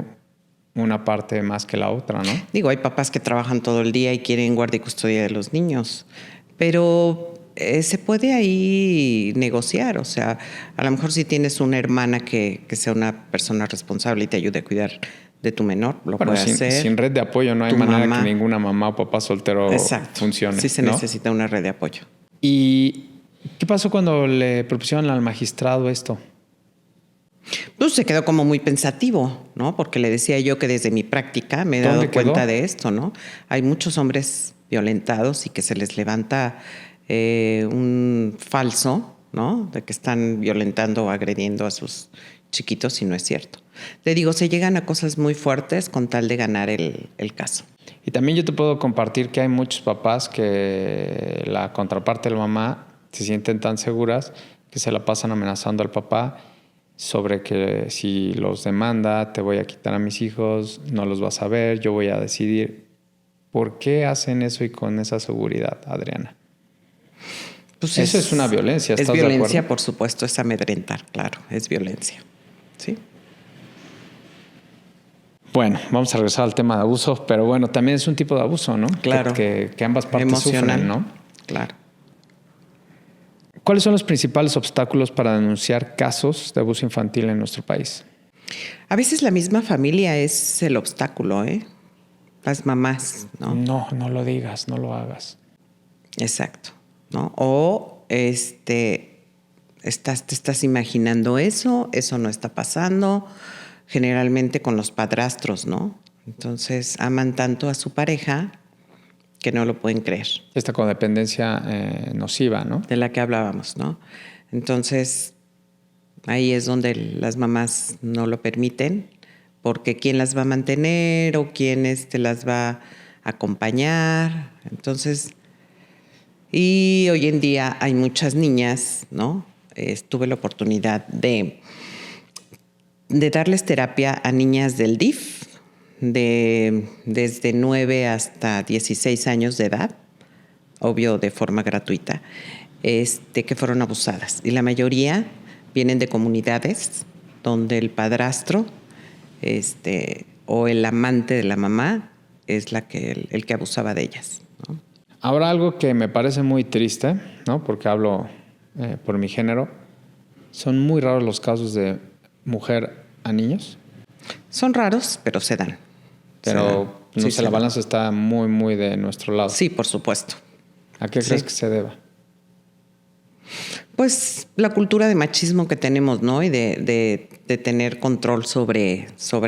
una parte más que la otra, no? Digo, hay papás que trabajan todo el día y quieren guardia y custodia de los niños, pero se puede ahí negociar. O sea, a lo mejor si tienes una hermana que sea una persona responsable y te ayude a cuidar de tu menor, lo Bueno, puede hacer. sin red de apoyo no hay Tu manera mamá. que ninguna mamá o papá soltero Exacto. funcione, Sí se ¿no? necesita una red de apoyo. ¿Y qué pasó cuando le propusieron al magistrado esto? Pues se quedó como muy pensativo, ¿no? Porque le decía yo que desde mi práctica me he ¿Dónde dado cuenta quedó? de esto, ¿no? Hay muchos hombres violentados y que se les levanta un falso, ¿no? De que están violentando o agrediendo a sus chiquitos y no es cierto. Te digo, se llegan a cosas muy fuertes con tal de ganar el caso. Y también yo te puedo compartir que hay muchos papás que la contraparte de la mamá se sienten tan seguras que se la pasan amenazando al papá sobre que si los demanda te voy a quitar a mis hijos, no los vas a ver, yo voy a decidir. ¿Por qué hacen eso y con esa seguridad, Adriana? Pues Eso es una violencia, Es ¿estás de violencia, acuerdo? por supuesto, es amedrentar, claro, es violencia. ¿Sí? Bueno, vamos a regresar al tema de abuso, pero bueno, también es un tipo de abuso, ¿no? Claro. Que ambas partes Emocional. sufren, ¿no? Claro. ¿Cuáles son los principales obstáculos para denunciar casos de abuso infantil en nuestro país? A veces la misma familia es el obstáculo, ¿eh? Las mamás, ¿no? No, no lo digas, no lo hagas. Exacto, ¿no? O te estás imaginando eso no está pasando, generalmente con los padrastros, ¿no? Entonces aman tanto a su pareja que no lo pueden creer. Esta codependencia nociva, ¿no? De la que hablábamos, ¿no? Entonces, ahí es donde las mamás no lo permiten, porque quién las va a mantener o quién las va a acompañar. Entonces, y hoy en día hay muchas niñas, ¿no? Tuve la oportunidad de darles terapia a niñas del DIF, desde 9 hasta 16 años de edad, obvio de forma gratuita, que fueron abusadas. Y la mayoría vienen de comunidades donde el padrastro o el amante de la mamá es el que abusaba de ellas, ¿no? Ahora algo que me parece muy triste, ¿no? Porque hablo por mi género, son muy raros los casos de mujer a niños, Son raros, pero se dan. pero no Sí, sé, la dan. balanza está muy, muy de nuestro lado. Sí, por supuesto. ¿A qué crees que se deba? Pues la cultura de machismo que tenemos, ¿no? Y de tener control sobre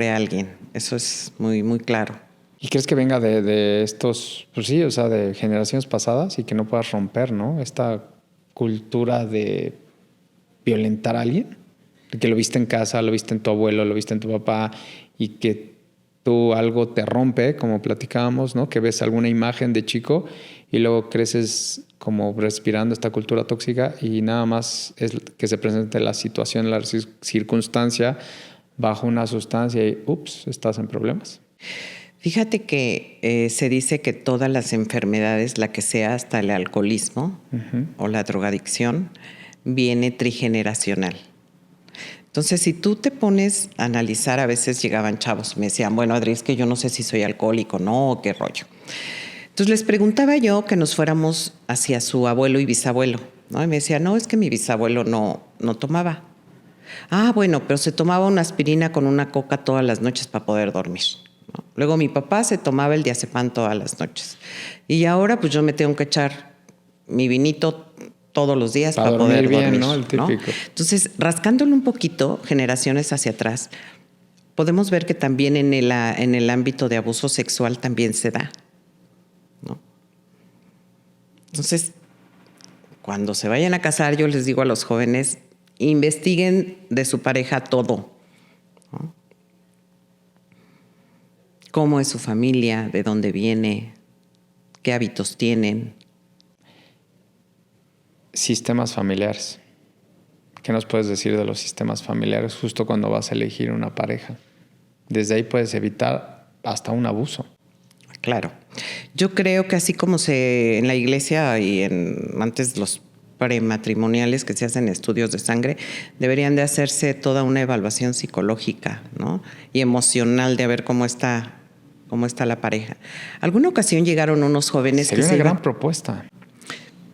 alguien. Eso es muy, muy claro. ¿Y crees que venga de estos, pues sí, o sea, de generaciones pasadas y que no puedas romper, ¿no? Esta cultura de violentar a alguien, de que lo viste en casa, lo viste en tu abuelo, lo viste en tu papá y que tú algo te rompe, como platicábamos, ¿no? Que ves alguna imagen de chico y luego creces como respirando esta cultura tóxica y nada más es que se presente la situación, la circunstancia bajo una sustancia y ups, estás en problemas. Fíjate que se dice que todas las enfermedades, la que sea, hasta el alcoholismo o la drogadicción, viene trigeneracional. Entonces, si tú te pones a analizar, a veces llegaban chavos y me decían, bueno, Adri, es que yo no sé si soy alcohólico, no, qué rollo. Entonces les preguntaba yo que nos fuéramos hacia su abuelo y bisabuelo, ¿no? Y me decía, no, es que mi bisabuelo no tomaba. Ah, bueno, pero se tomaba una aspirina con una coca todas las noches para poder dormir, ¿no? Luego mi papá se tomaba el diazepam todas las noches. Y ahora pues yo me tengo que echar mi vinito todos los días para poder bien, dormir, ¿no? El típico. Entonces, rascándolo un poquito, generaciones hacia atrás, podemos ver que también en el ámbito de abuso sexual también se da, ¿no? Entonces, cuando se vayan a casar, yo les digo a los jóvenes, investiguen de su pareja todo, ¿no? Cómo es su familia, de dónde viene, qué hábitos tienen. sistemas familiares. ¿Qué nos puedes decir de los sistemas familiares justo cuando vas a elegir una pareja? Desde ahí puedes evitar hasta un abuso. Claro. Yo creo que así como en la iglesia y antes los prematrimoniales que se hacen estudios de sangre, deberían de hacerse toda una evaluación psicológica, ¿no? Y emocional de ver cómo está la pareja. Alguna ocasión llegaron unos jóvenes Sería una gran propuesta.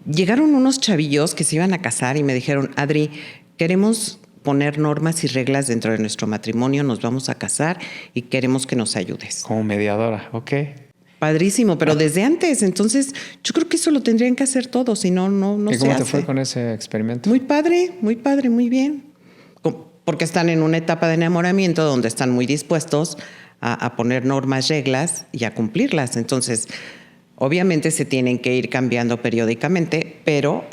Llegaron unos chavillos que se iban a casar y me dijeron, Adri, queremos poner normas y reglas dentro de nuestro matrimonio, nos vamos a casar y queremos que nos ayudes. Como mediadora, ok. Padrísimo, pero desde antes. Entonces, yo creo que eso lo tendrían que hacer todos, si no se hace. ¿Y cómo te fue con ese experimento? Muy padre, muy bien. Porque están en una etapa de enamoramiento donde están muy dispuestos a poner normas, reglas y a cumplirlas. Entonces, obviamente se tienen que ir cambiando periódicamente, pero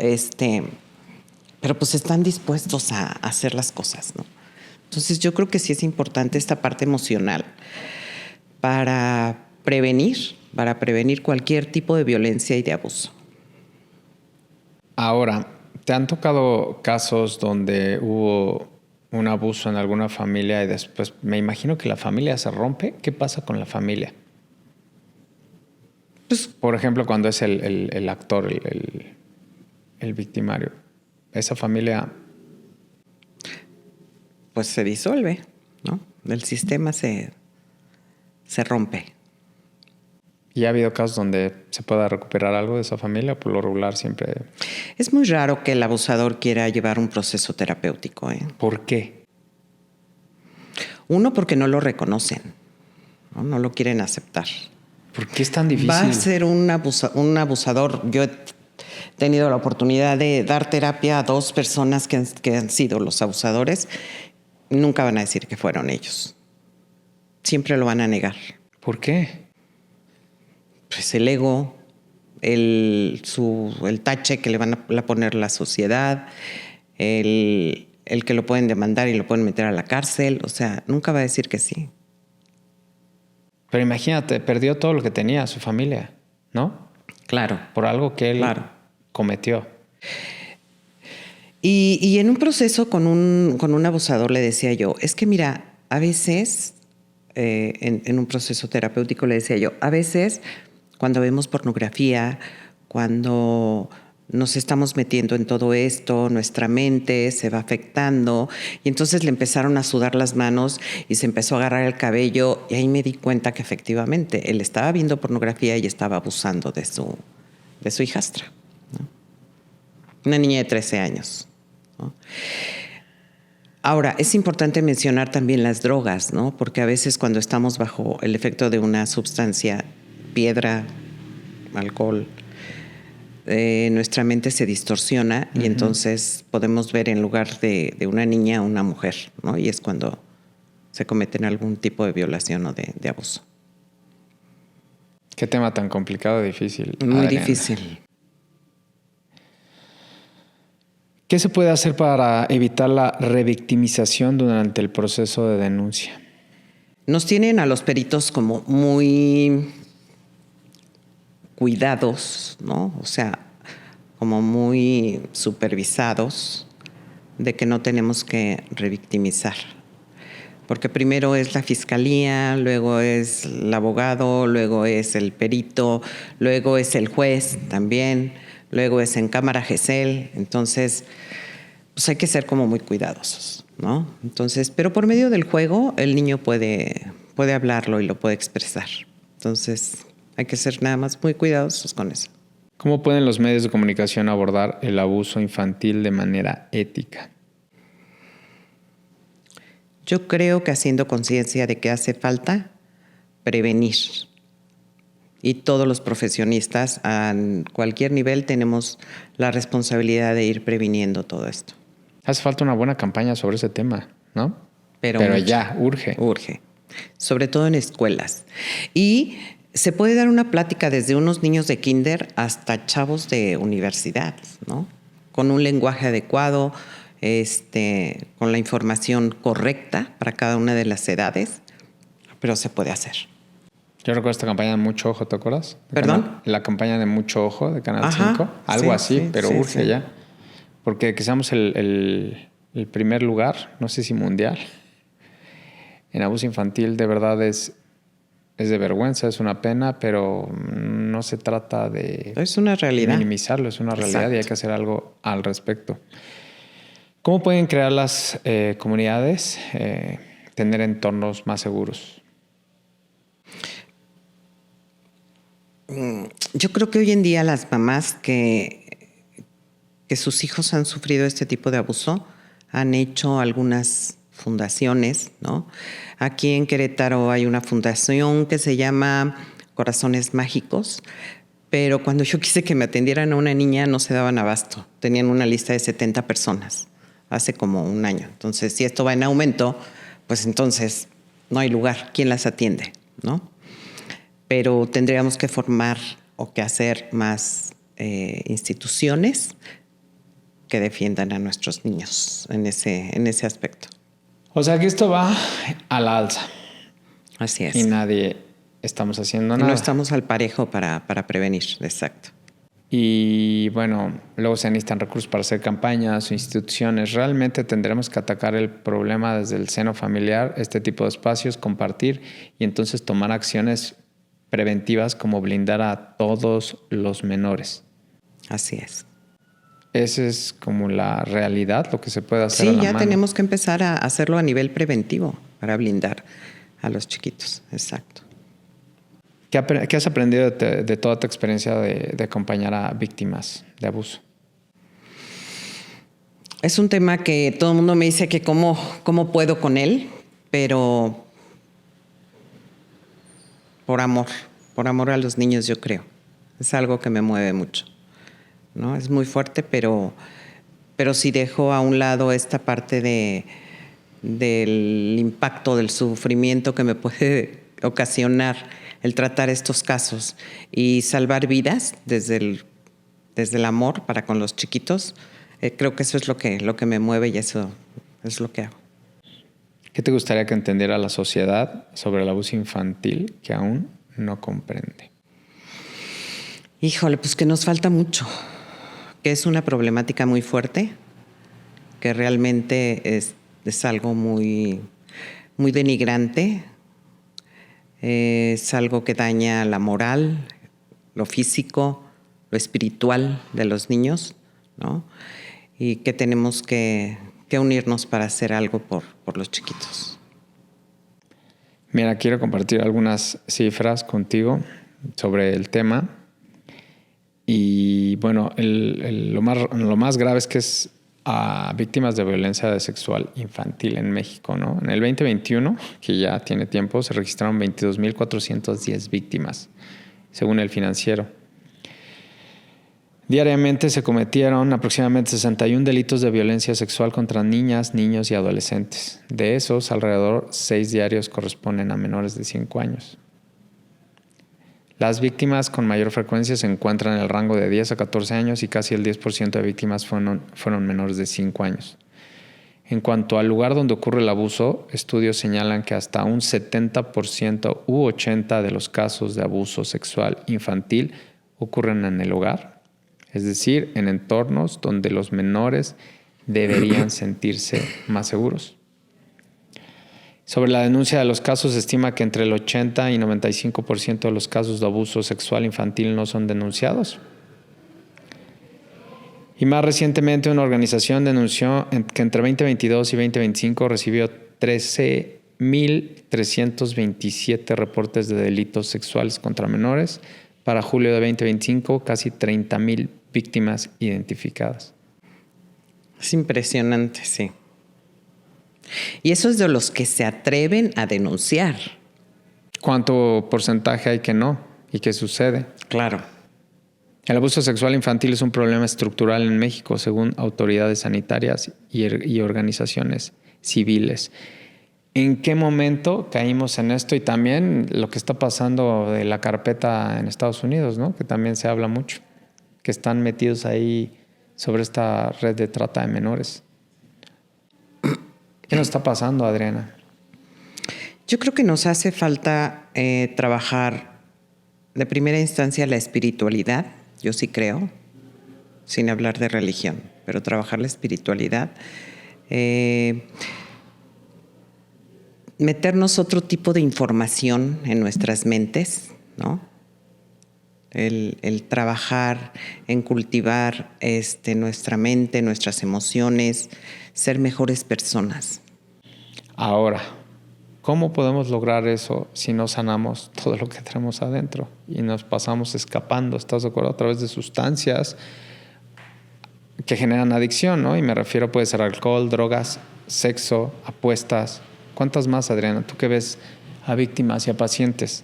pues están dispuestos a hacer las cosas, ¿no? Entonces, yo creo que sí es importante esta parte emocional para prevenir cualquier tipo de violencia y de abuso. Ahora, ¿te han tocado casos donde hubo un abuso en alguna familia y después me imagino que la familia se rompe? ¿Qué pasa con la familia? Pues, por ejemplo, cuando es el actor, el victimario, esa familia pues se disuelve, ¿no? El sistema se rompe. ¿Y ha habido casos donde se pueda recuperar algo de esa familia? Por lo regular siempre... Es muy raro que el abusador quiera llevar un proceso terapéutico, ¿eh? ¿Por qué? Uno, porque no lo reconocen, ¿no? No lo quieren aceptar. ¿Por qué es tan difícil? Va a ser un abusador. Yo he tenido la oportunidad de dar terapia a 2 personas que han sido los abusadores. Nunca van a decir que fueron ellos. Siempre lo van a negar. ¿Por qué? Pues el ego, el tache que le van a poner la sociedad, el que lo pueden demandar y lo pueden meter a la cárcel. O sea, nunca va a decir que sí. Pero imagínate, perdió todo lo que tenía su familia, ¿no? Claro. Por algo que él cometió. Y en un proceso con un abusador le decía yo, es que mira, a veces, en un proceso terapéutico le decía yo, a veces cuando vemos pornografía, cuando nos estamos metiendo en todo esto, nuestra mente se va afectando y entonces le empezaron a sudar las manos y se empezó a agarrar el cabello y ahí me di cuenta que efectivamente él estaba viendo pornografía y estaba abusando de su hijastra, ¿no? Una niña de 13 años, ¿no? Ahora, es importante mencionar también las drogas, ¿no? Porque a veces cuando estamos bajo el efecto de una sustancia, piedra, alcohol, nuestra mente se distorsiona y entonces podemos ver en lugar de una niña una mujer, ¿no? Y es cuando se cometen algún tipo de violación o de abuso. Qué tema tan complicado y difícil. Muy Adriana. difícil. ¿Qué se puede hacer para evitar la revictimización durante el proceso de denuncia? Nos tienen a los peritos como muy cuidados, ¿no? O sea, como muy supervisados de que no tenemos que revictimizar. Porque primero es la fiscalía, luego es el abogado, luego es el perito, luego es el juez también, luego es en cámara gesell. Entonces, pues hay que ser como muy cuidadosos, ¿no? Entonces, pero por medio del juego el niño puede hablarlo y lo puede expresar. Entonces, hay que ser nada más muy cuidadosos con eso. ¿Cómo pueden los medios de comunicación abordar el abuso infantil de manera ética? Yo creo que haciendo conciencia de que hace falta prevenir. Y todos los profesionistas a cualquier nivel tenemos la responsabilidad de ir previniendo todo esto. Hace falta una buena campaña sobre ese tema, ¿no? Pero ya, urge. Urge. Sobre todo en escuelas. Y se puede dar una plática desde unos niños de kinder hasta chavos de universidad, ¿no? Con un lenguaje adecuado, con la información correcta para cada una de las edades, pero se puede hacer. Yo recuerdo esta campaña de Mucho Ojo, ¿te acuerdas? ¿Perdón? La campaña de Mucho Ojo de Canal 5. Algo sí, así, sí, pero sí, urge sí. ya. porque que seamos el primer lugar, no sé si mundial, en abuso infantil, de verdad es de vergüenza, es una pena, pero no se trata de Es una realidad. minimizarlo, es una realidad. Exacto. Y hay que hacer algo al respecto. ¿Cómo pueden crear las comunidades tener entornos más seguros? Yo creo que hoy en día las mamás que sus hijos han sufrido este tipo de abuso han hecho algunas fundaciones, ¿no? Aquí en Querétaro hay una fundación que se llama Corazones Mágicos, pero cuando yo quise que me atendieran a una niña no se daban abasto. Tenían una lista de 70 personas hace como un año. Entonces, si esto va en aumento, pues entonces no hay lugar. ¿Quién las atiende, no? Pero tendríamos que formar o que hacer más instituciones que defiendan a nuestros niños en ese aspecto. O sea que esto va a la alza. Así es. Y nadie estamos haciendo Y nada. no estamos al parejo para prevenir, exacto. Y bueno, luego se necesitan recursos para hacer campañas o instituciones. Realmente tendremos que atacar el problema desde el seno familiar, este tipo de espacios, compartir y entonces tomar acciones preventivas como blindar a todos los menores. Así es. Esa es como la realidad, lo que se puede hacer Sí, a la ya mano. tenemos que empezar a hacerlo a nivel preventivo para blindar a los chiquitos, exacto. ¿Qué has aprendido de toda tu experiencia de acompañar a víctimas de abuso? Es un tema que todo el mundo me dice que cómo puedo con él, pero por amor a los niños, yo creo. Es algo que me mueve mucho, ¿no? Es muy fuerte, pero si dejo a un lado esta parte del impacto, del sufrimiento que me puede ocasionar el tratar estos casos y salvar vidas desde el amor para con los chiquitos, creo que eso es lo que me mueve y eso es lo que hago. ¿Qué te gustaría que entendiera la sociedad sobre el abuso infantil que aún no comprende? Híjole, pues que nos falta mucho, que es una problemática muy fuerte, que realmente es algo muy, muy denigrante, es algo que daña la moral, lo físico, lo espiritual de los niños, ¿no? Y que tenemos que unirnos para hacer algo por los chiquitos. Mira, quiero compartir algunas cifras contigo sobre el tema. Y bueno, lo más grave es que es a víctimas de violencia sexual infantil en México, ¿no? En el 2021, que ya tiene tiempo, se registraron 22,410 víctimas, según el Financiero. Diariamente se cometieron aproximadamente 61 delitos de violencia sexual contra niñas, niños y adolescentes. De esos, alrededor 6 diarios corresponden a menores de 5 años. Las víctimas con mayor frecuencia se encuentran en el rango de 10 a 14 años y casi el 10% de víctimas fueron menores de 5 años. En cuanto al lugar donde ocurre el abuso, estudios señalan que hasta un 70% u 80% de los casos de abuso sexual infantil ocurren en el hogar, es decir, en entornos donde los menores deberían sentirse más seguros. Sobre la denuncia de los casos, se estima que entre el 80 y 95% de los casos de abuso sexual infantil no son denunciados. Y más recientemente, una organización denunció que entre 2022 y 2025 recibió 13,327 reportes de delitos sexuales contra menores. Para julio de 2025, casi 30,000 víctimas identificadas. Es impresionante, sí. Y eso es de los que se atreven a denunciar. ¿Cuánto porcentaje hay que no y qué sucede? Claro. El abuso sexual infantil es un problema estructural en México, según autoridades sanitarias y organizaciones civiles. ¿En qué momento caímos en esto? Y también lo que está pasando de la carpeta en Estados Unidos, ¿no? Que también se habla mucho, que están metidos ahí sobre esta red de trata de menores. ¿Qué nos está pasando, Adriana? Yo creo que nos hace falta trabajar de primera instancia la espiritualidad, yo sí creo, sin hablar de religión. pero trabajar la espiritualidad, meternos otro tipo de información en nuestras mentes, ¿no? El trabajar en cultivar nuestra mente, nuestras emociones, ser mejores personas. Ahora, ¿cómo podemos lograr eso si no sanamos todo lo que tenemos adentro y nos pasamos escapando, ¿estás de acuerdo? A través de sustancias que generan adicción, ¿no? Y me refiero, puede ser alcohol, drogas, sexo, apuestas. ¿Cuántas más, Adriana? Tú que ves a víctimas y a pacientes.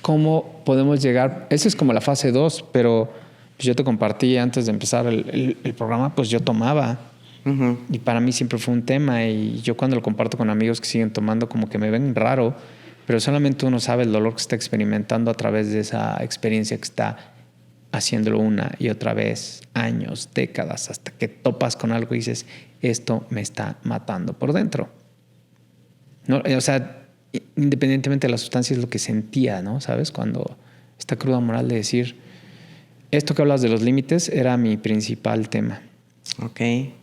¿Cómo podemos llegar? Esa es como la fase 2, pero pues yo te compartí antes de empezar el programa, pues yo tomaba. Uh-huh. Y para mí siempre fue un tema, y yo cuando lo comparto con amigos que siguen tomando como que me ven raro, pero solamente uno sabe el dolor que está experimentando a través de esa experiencia que está haciéndolo una y otra vez, años, décadas, hasta que topas con algo y dices, esto me está matando por dentro. No, o sea, independientemente de la sustancia, es lo que sentía, ¿no? ¿Sabes? Cuando esta cruda moral de decir, esto que hablas de los límites era mi principal tema. Ok.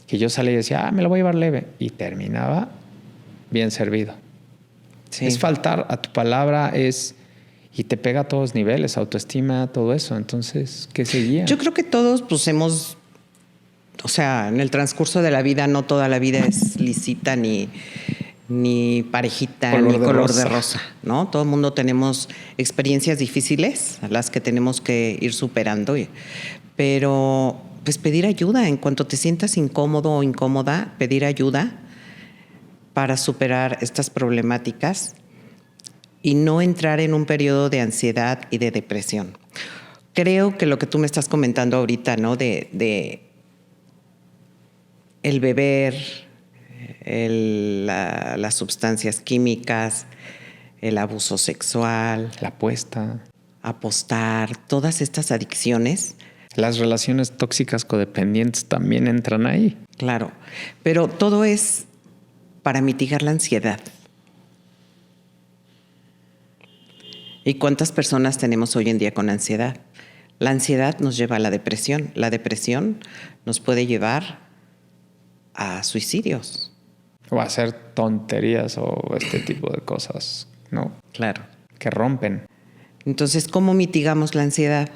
Que yo salía y decía, me lo voy a llevar leve. Y terminaba bien servido. Sí. Es faltar a tu palabra, y te pega a todos niveles, autoestima, todo eso. Entonces, ¿qué seguía? Yo creo que todos pues hemos, o sea, en el transcurso de la vida, no toda la vida es lícita ni parejita, ni color de rosa, ¿no? Todo el mundo tenemos experiencias difíciles a las que tenemos que ir superando, pero pues pedir ayuda en cuanto te sientas incómodo o incómoda, pedir ayuda para superar estas problemáticas y no entrar en un periodo de ansiedad y de depresión. Creo que lo que tú me estás comentando ahorita, ¿no? De el beber, las sustancias químicas, el abuso sexual, la apuesta, apostar, todas estas adicciones. Las relaciones tóxicas codependientes también entran ahí. Claro, pero todo es para mitigar la ansiedad. ¿Y cuántas personas tenemos hoy en día con ansiedad? La ansiedad nos lleva a la depresión. La depresión nos puede llevar a suicidios. O a hacer tonterías o este tipo de cosas, ¿no? Claro. Que rompen. Entonces, ¿cómo mitigamos la ansiedad?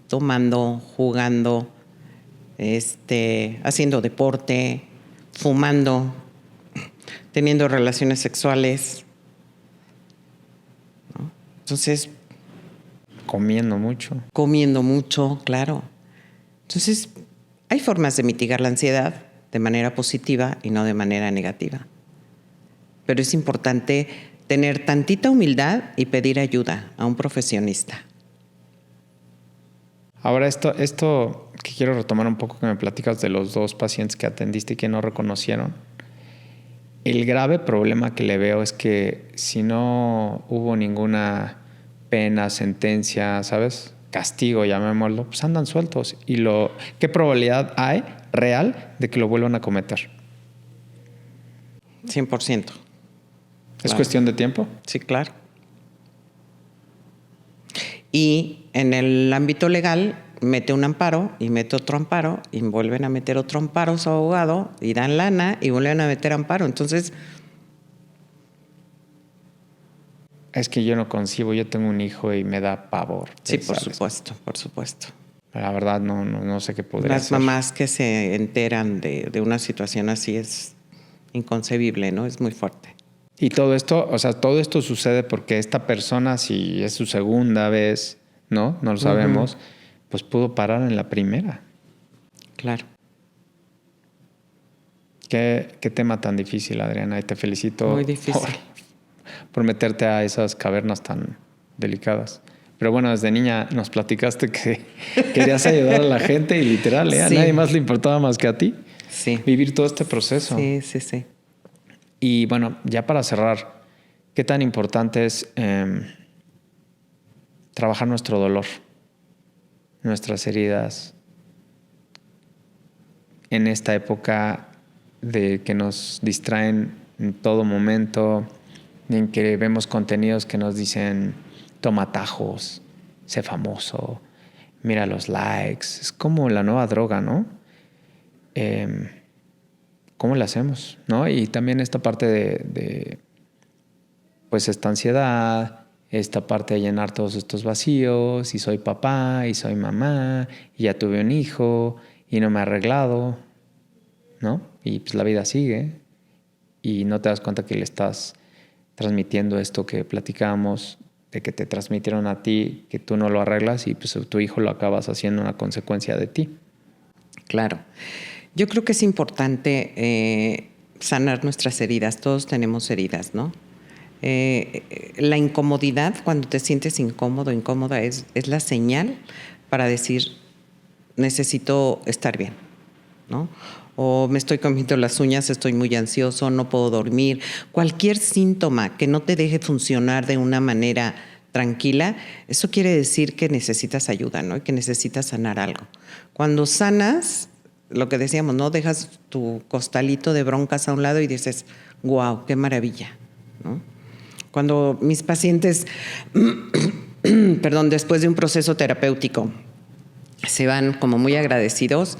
Tomando, jugando, haciendo deporte, fumando, teniendo relaciones sexuales, ¿no? Entonces, comiendo mucho, claro. Entonces, hay formas de mitigar la ansiedad de manera positiva y no de manera negativa. Pero es importante tener tantita humildad y pedir ayuda a un profesionista. Ahora, esto que quiero retomar un poco, que me platicas de los 2 pacientes que atendiste y que no reconocieron. El grave problema que le veo es que si no hubo ninguna pena, sentencia, ¿sabes? Castigo, llamémoslo, pues andan sueltos. ¿Y qué probabilidad hay real de que lo vuelvan a cometer? 100%. ¿Es claro. cuestión de tiempo? Sí, claro. Y en el ámbito legal, mete un amparo y mete otro amparo y vuelven a meter otro amparo a su abogado y dan lana y vuelven a meter amparo. Entonces, es que yo no concibo, yo tengo un hijo y me da pavor. Sí, por supuesto. La verdad no sé qué podría Las hacer. mamás que se enteran de una situación así es inconcebible, ¿no? Es muy fuerte. Y todo esto sucede porque esta persona, si es su segunda vez, ¿no? No lo sabemos, pues pudo parar en la primera. Claro. Qué tema tan difícil, Adriana, y te felicito. Muy difícil. Por meterte a esas cavernas tan delicadas. Pero bueno, desde niña nos platicaste que querías ayudar a la gente y literal, a nadie más le importaba más que a ti. Sí. Vivir todo este proceso. Sí. Y bueno, ya para cerrar, ¿qué tan importante es trabajar nuestro dolor, nuestras heridas en esta época de que nos distraen en todo momento, en que vemos contenidos que nos dicen toma atajos, sé famoso, mira los likes? Es como la nueva droga, ¿no? ¿cómo le hacemos? ¿No? Y también esta parte de pues esta ansiedad, esta parte de llenar todos estos vacíos, y soy papá, y soy mamá, y ya tuve un hijo, y no me he arreglado, ¿no? Y pues la vida sigue, y no te das cuenta que le estás transmitiendo esto que platicábamos, de que te transmitieron a ti, que tú no lo arreglas, y pues tu hijo lo acabas haciendo una consecuencia de ti. Claro. Yo creo que es importante sanar nuestras heridas. Todos tenemos heridas, ¿no? La incomodidad, cuando te sientes incómodo, incómoda, es la señal para decir, necesito estar bien, ¿no? O me estoy comiendo las uñas, estoy muy ansioso, no puedo dormir. Cualquier síntoma que no te deje funcionar de una manera tranquila, eso quiere decir que necesitas ayuda, ¿no? Y que necesitas sanar algo. Cuando sanas, lo que decíamos, ¿no? Dejas tu costalito de broncas a un lado y dices, wow, qué maravilla, ¿no? Cuando mis pacientes, perdón, después de un proceso terapéutico, se van como muy agradecidos,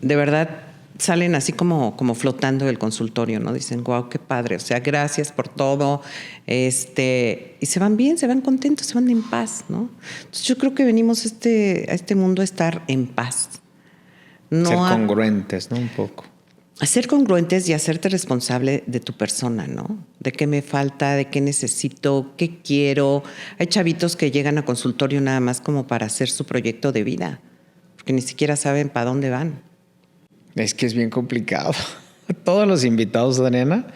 de verdad salen así como flotando del consultorio, ¿no? Dicen, wow, qué padre, o sea, gracias por todo, y se van bien, se van contentos, se van en paz, ¿no? Entonces yo creo que venimos a este mundo a estar en paz. No ser congruentes, ¿no? Un poco. A ser congruentes y hacerte responsable de tu persona, ¿no? De qué me falta, de qué necesito, qué quiero. Hay chavitos que llegan a consultorio nada más como para hacer su proyecto de vida, porque ni siquiera saben para dónde van. Es que es bien complicado. Todos los invitados, Adriana,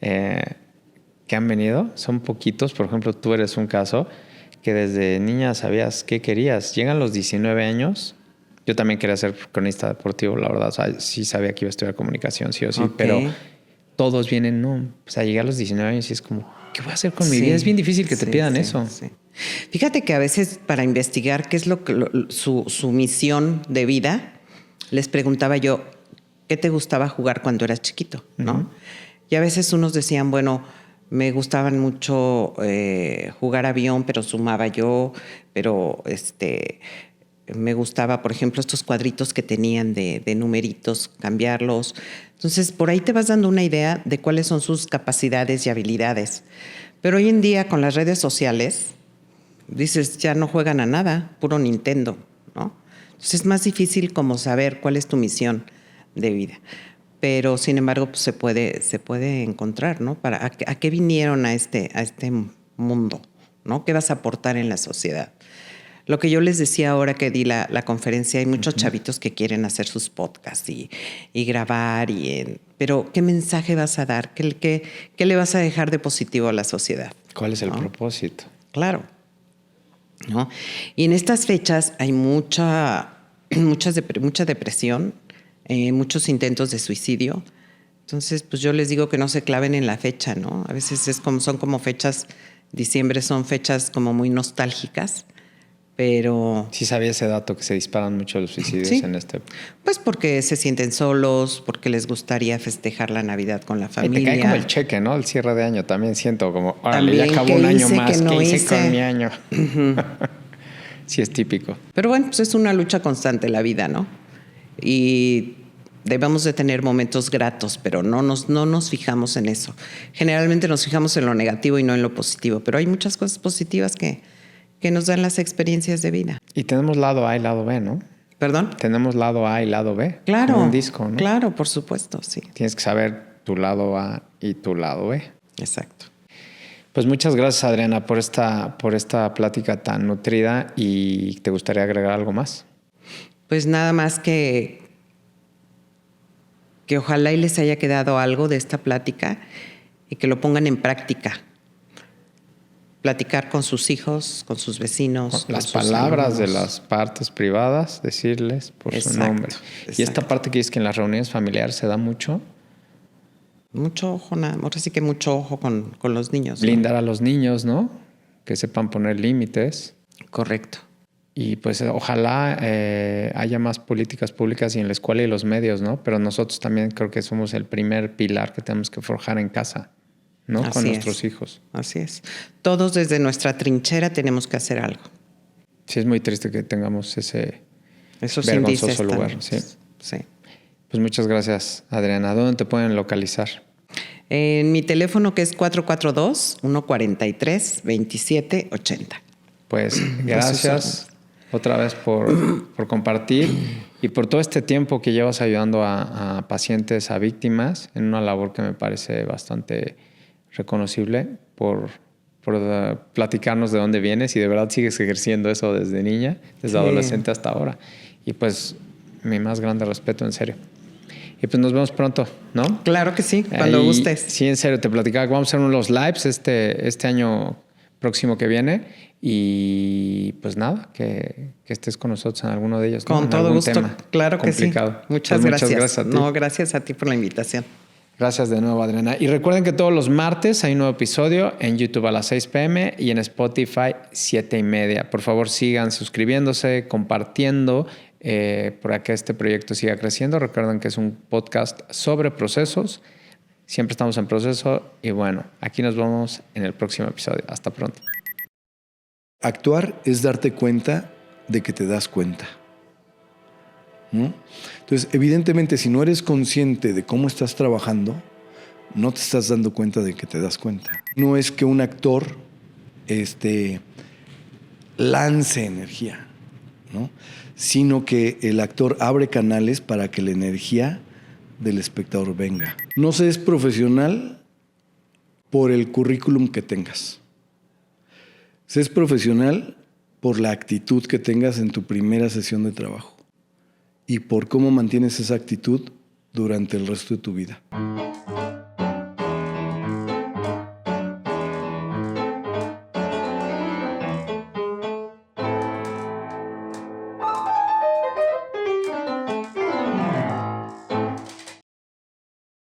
que han venido, son poquitos. Por ejemplo, tú eres un caso que desde niña sabías qué querías. Llegan los 19 años. Yo también quería ser cronista deportivo, la verdad. O sea, sí sabía que iba a estudiar comunicación, sí o sí. Okay. Pero todos vienen, no. O sea, llegué a los 19 años y es como, ¿qué voy a hacer con mi vida? Es bien difícil que te pidan eso. Sí. Fíjate que a veces para investigar qué es su misión de vida, les preguntaba yo, ¿qué te gustaba jugar cuando eras chiquito? ¿No? Uh-huh. Y a veces unos decían, bueno, me gustaban mucho jugar avión, pero sumaba yo, pero me gustaba, por ejemplo, estos cuadritos que tenían de numeritos, cambiarlos. Entonces, por ahí te vas dando una idea de cuáles son sus capacidades y habilidades. Pero hoy en día, con las redes sociales, dices, ya no juegan a nada, puro Nintendo, ¿no? Entonces, es más difícil como saber cuál es tu misión de vida. Pero, sin embargo, pues, se puede encontrar, ¿no? ¿A qué vinieron a este mundo? ¿No? ¿Qué vas a aportar en la sociedad? Lo que yo les decía ahora que di la conferencia, hay muchos chavitos que quieren hacer sus podcasts y grabar, pero ¿qué mensaje vas a dar? ¿Qué le vas a dejar de positivo a la sociedad? ¿Cuál es el propósito? Claro, ¿no? Y en estas fechas hay mucha depresión, muchos intentos de suicidio. Entonces, pues yo les digo que no se claven en la fecha, ¿no? A veces son como fechas, diciembre son fechas como muy nostálgicas. Pero sí sabía ese dato que se disparan mucho los suicidios. ¿Sí? En este. Pues porque se sienten solos, porque les gustaría festejar la Navidad con la familia. Y te cae como el cheque, ¿no? El cierre de año también siento como, órale, ya acabó un año más, ¿qué hice con mi año? Uh-huh. Sí, es típico. Pero bueno, pues es una lucha constante la vida, ¿no? Y debemos de tener momentos gratos, pero no nos fijamos en eso. Generalmente nos fijamos en lo negativo y no en lo positivo, pero hay muchas cosas positivas que nos dan las experiencias de vida. Y tenemos lado A y lado B, ¿no? ¿Perdón? Tenemos lado A y lado B. Claro. Como un disco, ¿no? Claro, por supuesto, sí. Tienes que saber tu lado A y tu lado B. Exacto. Pues muchas gracias, Adriana, por esta plática tan nutrida. ¿Y te gustaría agregar algo más? Pues nada más que ojalá y les haya quedado algo de esta plática y que lo pongan en práctica. Platicar con sus hijos, con sus vecinos. Las palabras de las partes privadas, decirles por su nombre. Exacto. Y esta parte que dices que en las reuniones familiares se da mucho. Mucho ojo, ahora sí que mucho ojo con los niños. Blindar, ¿no? A los niños, ¿no? Que sepan poner límites. Correcto. Y pues ojalá haya más políticas públicas y en la escuela y los medios, ¿no? Pero nosotros también creo que somos el primer pilar que tenemos que forjar en casa. ¿No? Así con nuestros hijos. Así es. Todos desde nuestra trinchera tenemos que hacer algo. Sí, es muy triste que tengamos ese esos vergonzoso lugar. Sí. Sí. Pues muchas gracias, Adriana. ¿Dónde te pueden localizar? En mi teléfono, que es 442-143-2780. Pues gracias otra vez por compartir y por todo este tiempo que llevas ayudando a pacientes, a víctimas, en una labor que me parece bastante reconocible por platicarnos de dónde vienes y de verdad sigues ejerciendo eso desde niña, desde adolescente hasta ahora. Y pues mi más grande respeto, en serio. Y pues nos vemos pronto, ¿no? Claro que sí, cuando gustes. Sí, en serio, te platicaba que vamos a hacer unos lives este año próximo que viene. Y pues nada, que estés con nosotros en alguno de ellos. Con todo gusto, claro que sí. Muchas gracias. Muchas gracias a ti. No, gracias a ti por la invitación. Gracias de nuevo, Adriana. Y recuerden que todos los martes hay un nuevo episodio en YouTube a las 6 p.m. y en Spotify 7:30. Por favor, sigan suscribiéndose, compartiendo para que este proyecto siga creciendo. Recuerden que es un podcast sobre procesos. Siempre estamos en proceso. Y bueno, aquí nos vemos en el próximo episodio. Hasta pronto. Actuar es darte cuenta de que te das cuenta, ¿no? Entonces, evidentemente, si no eres consciente de cómo estás trabajando, no te estás dando cuenta de que te das cuenta. No es que un actor lance energía, ¿no? Sino que el actor abre canales para que la energía del espectador venga. No se es profesional por el currículum que tengas. Se es profesional por la actitud que tengas en tu primera sesión de trabajo y por cómo mantienes esa actitud durante el resto de tu vida.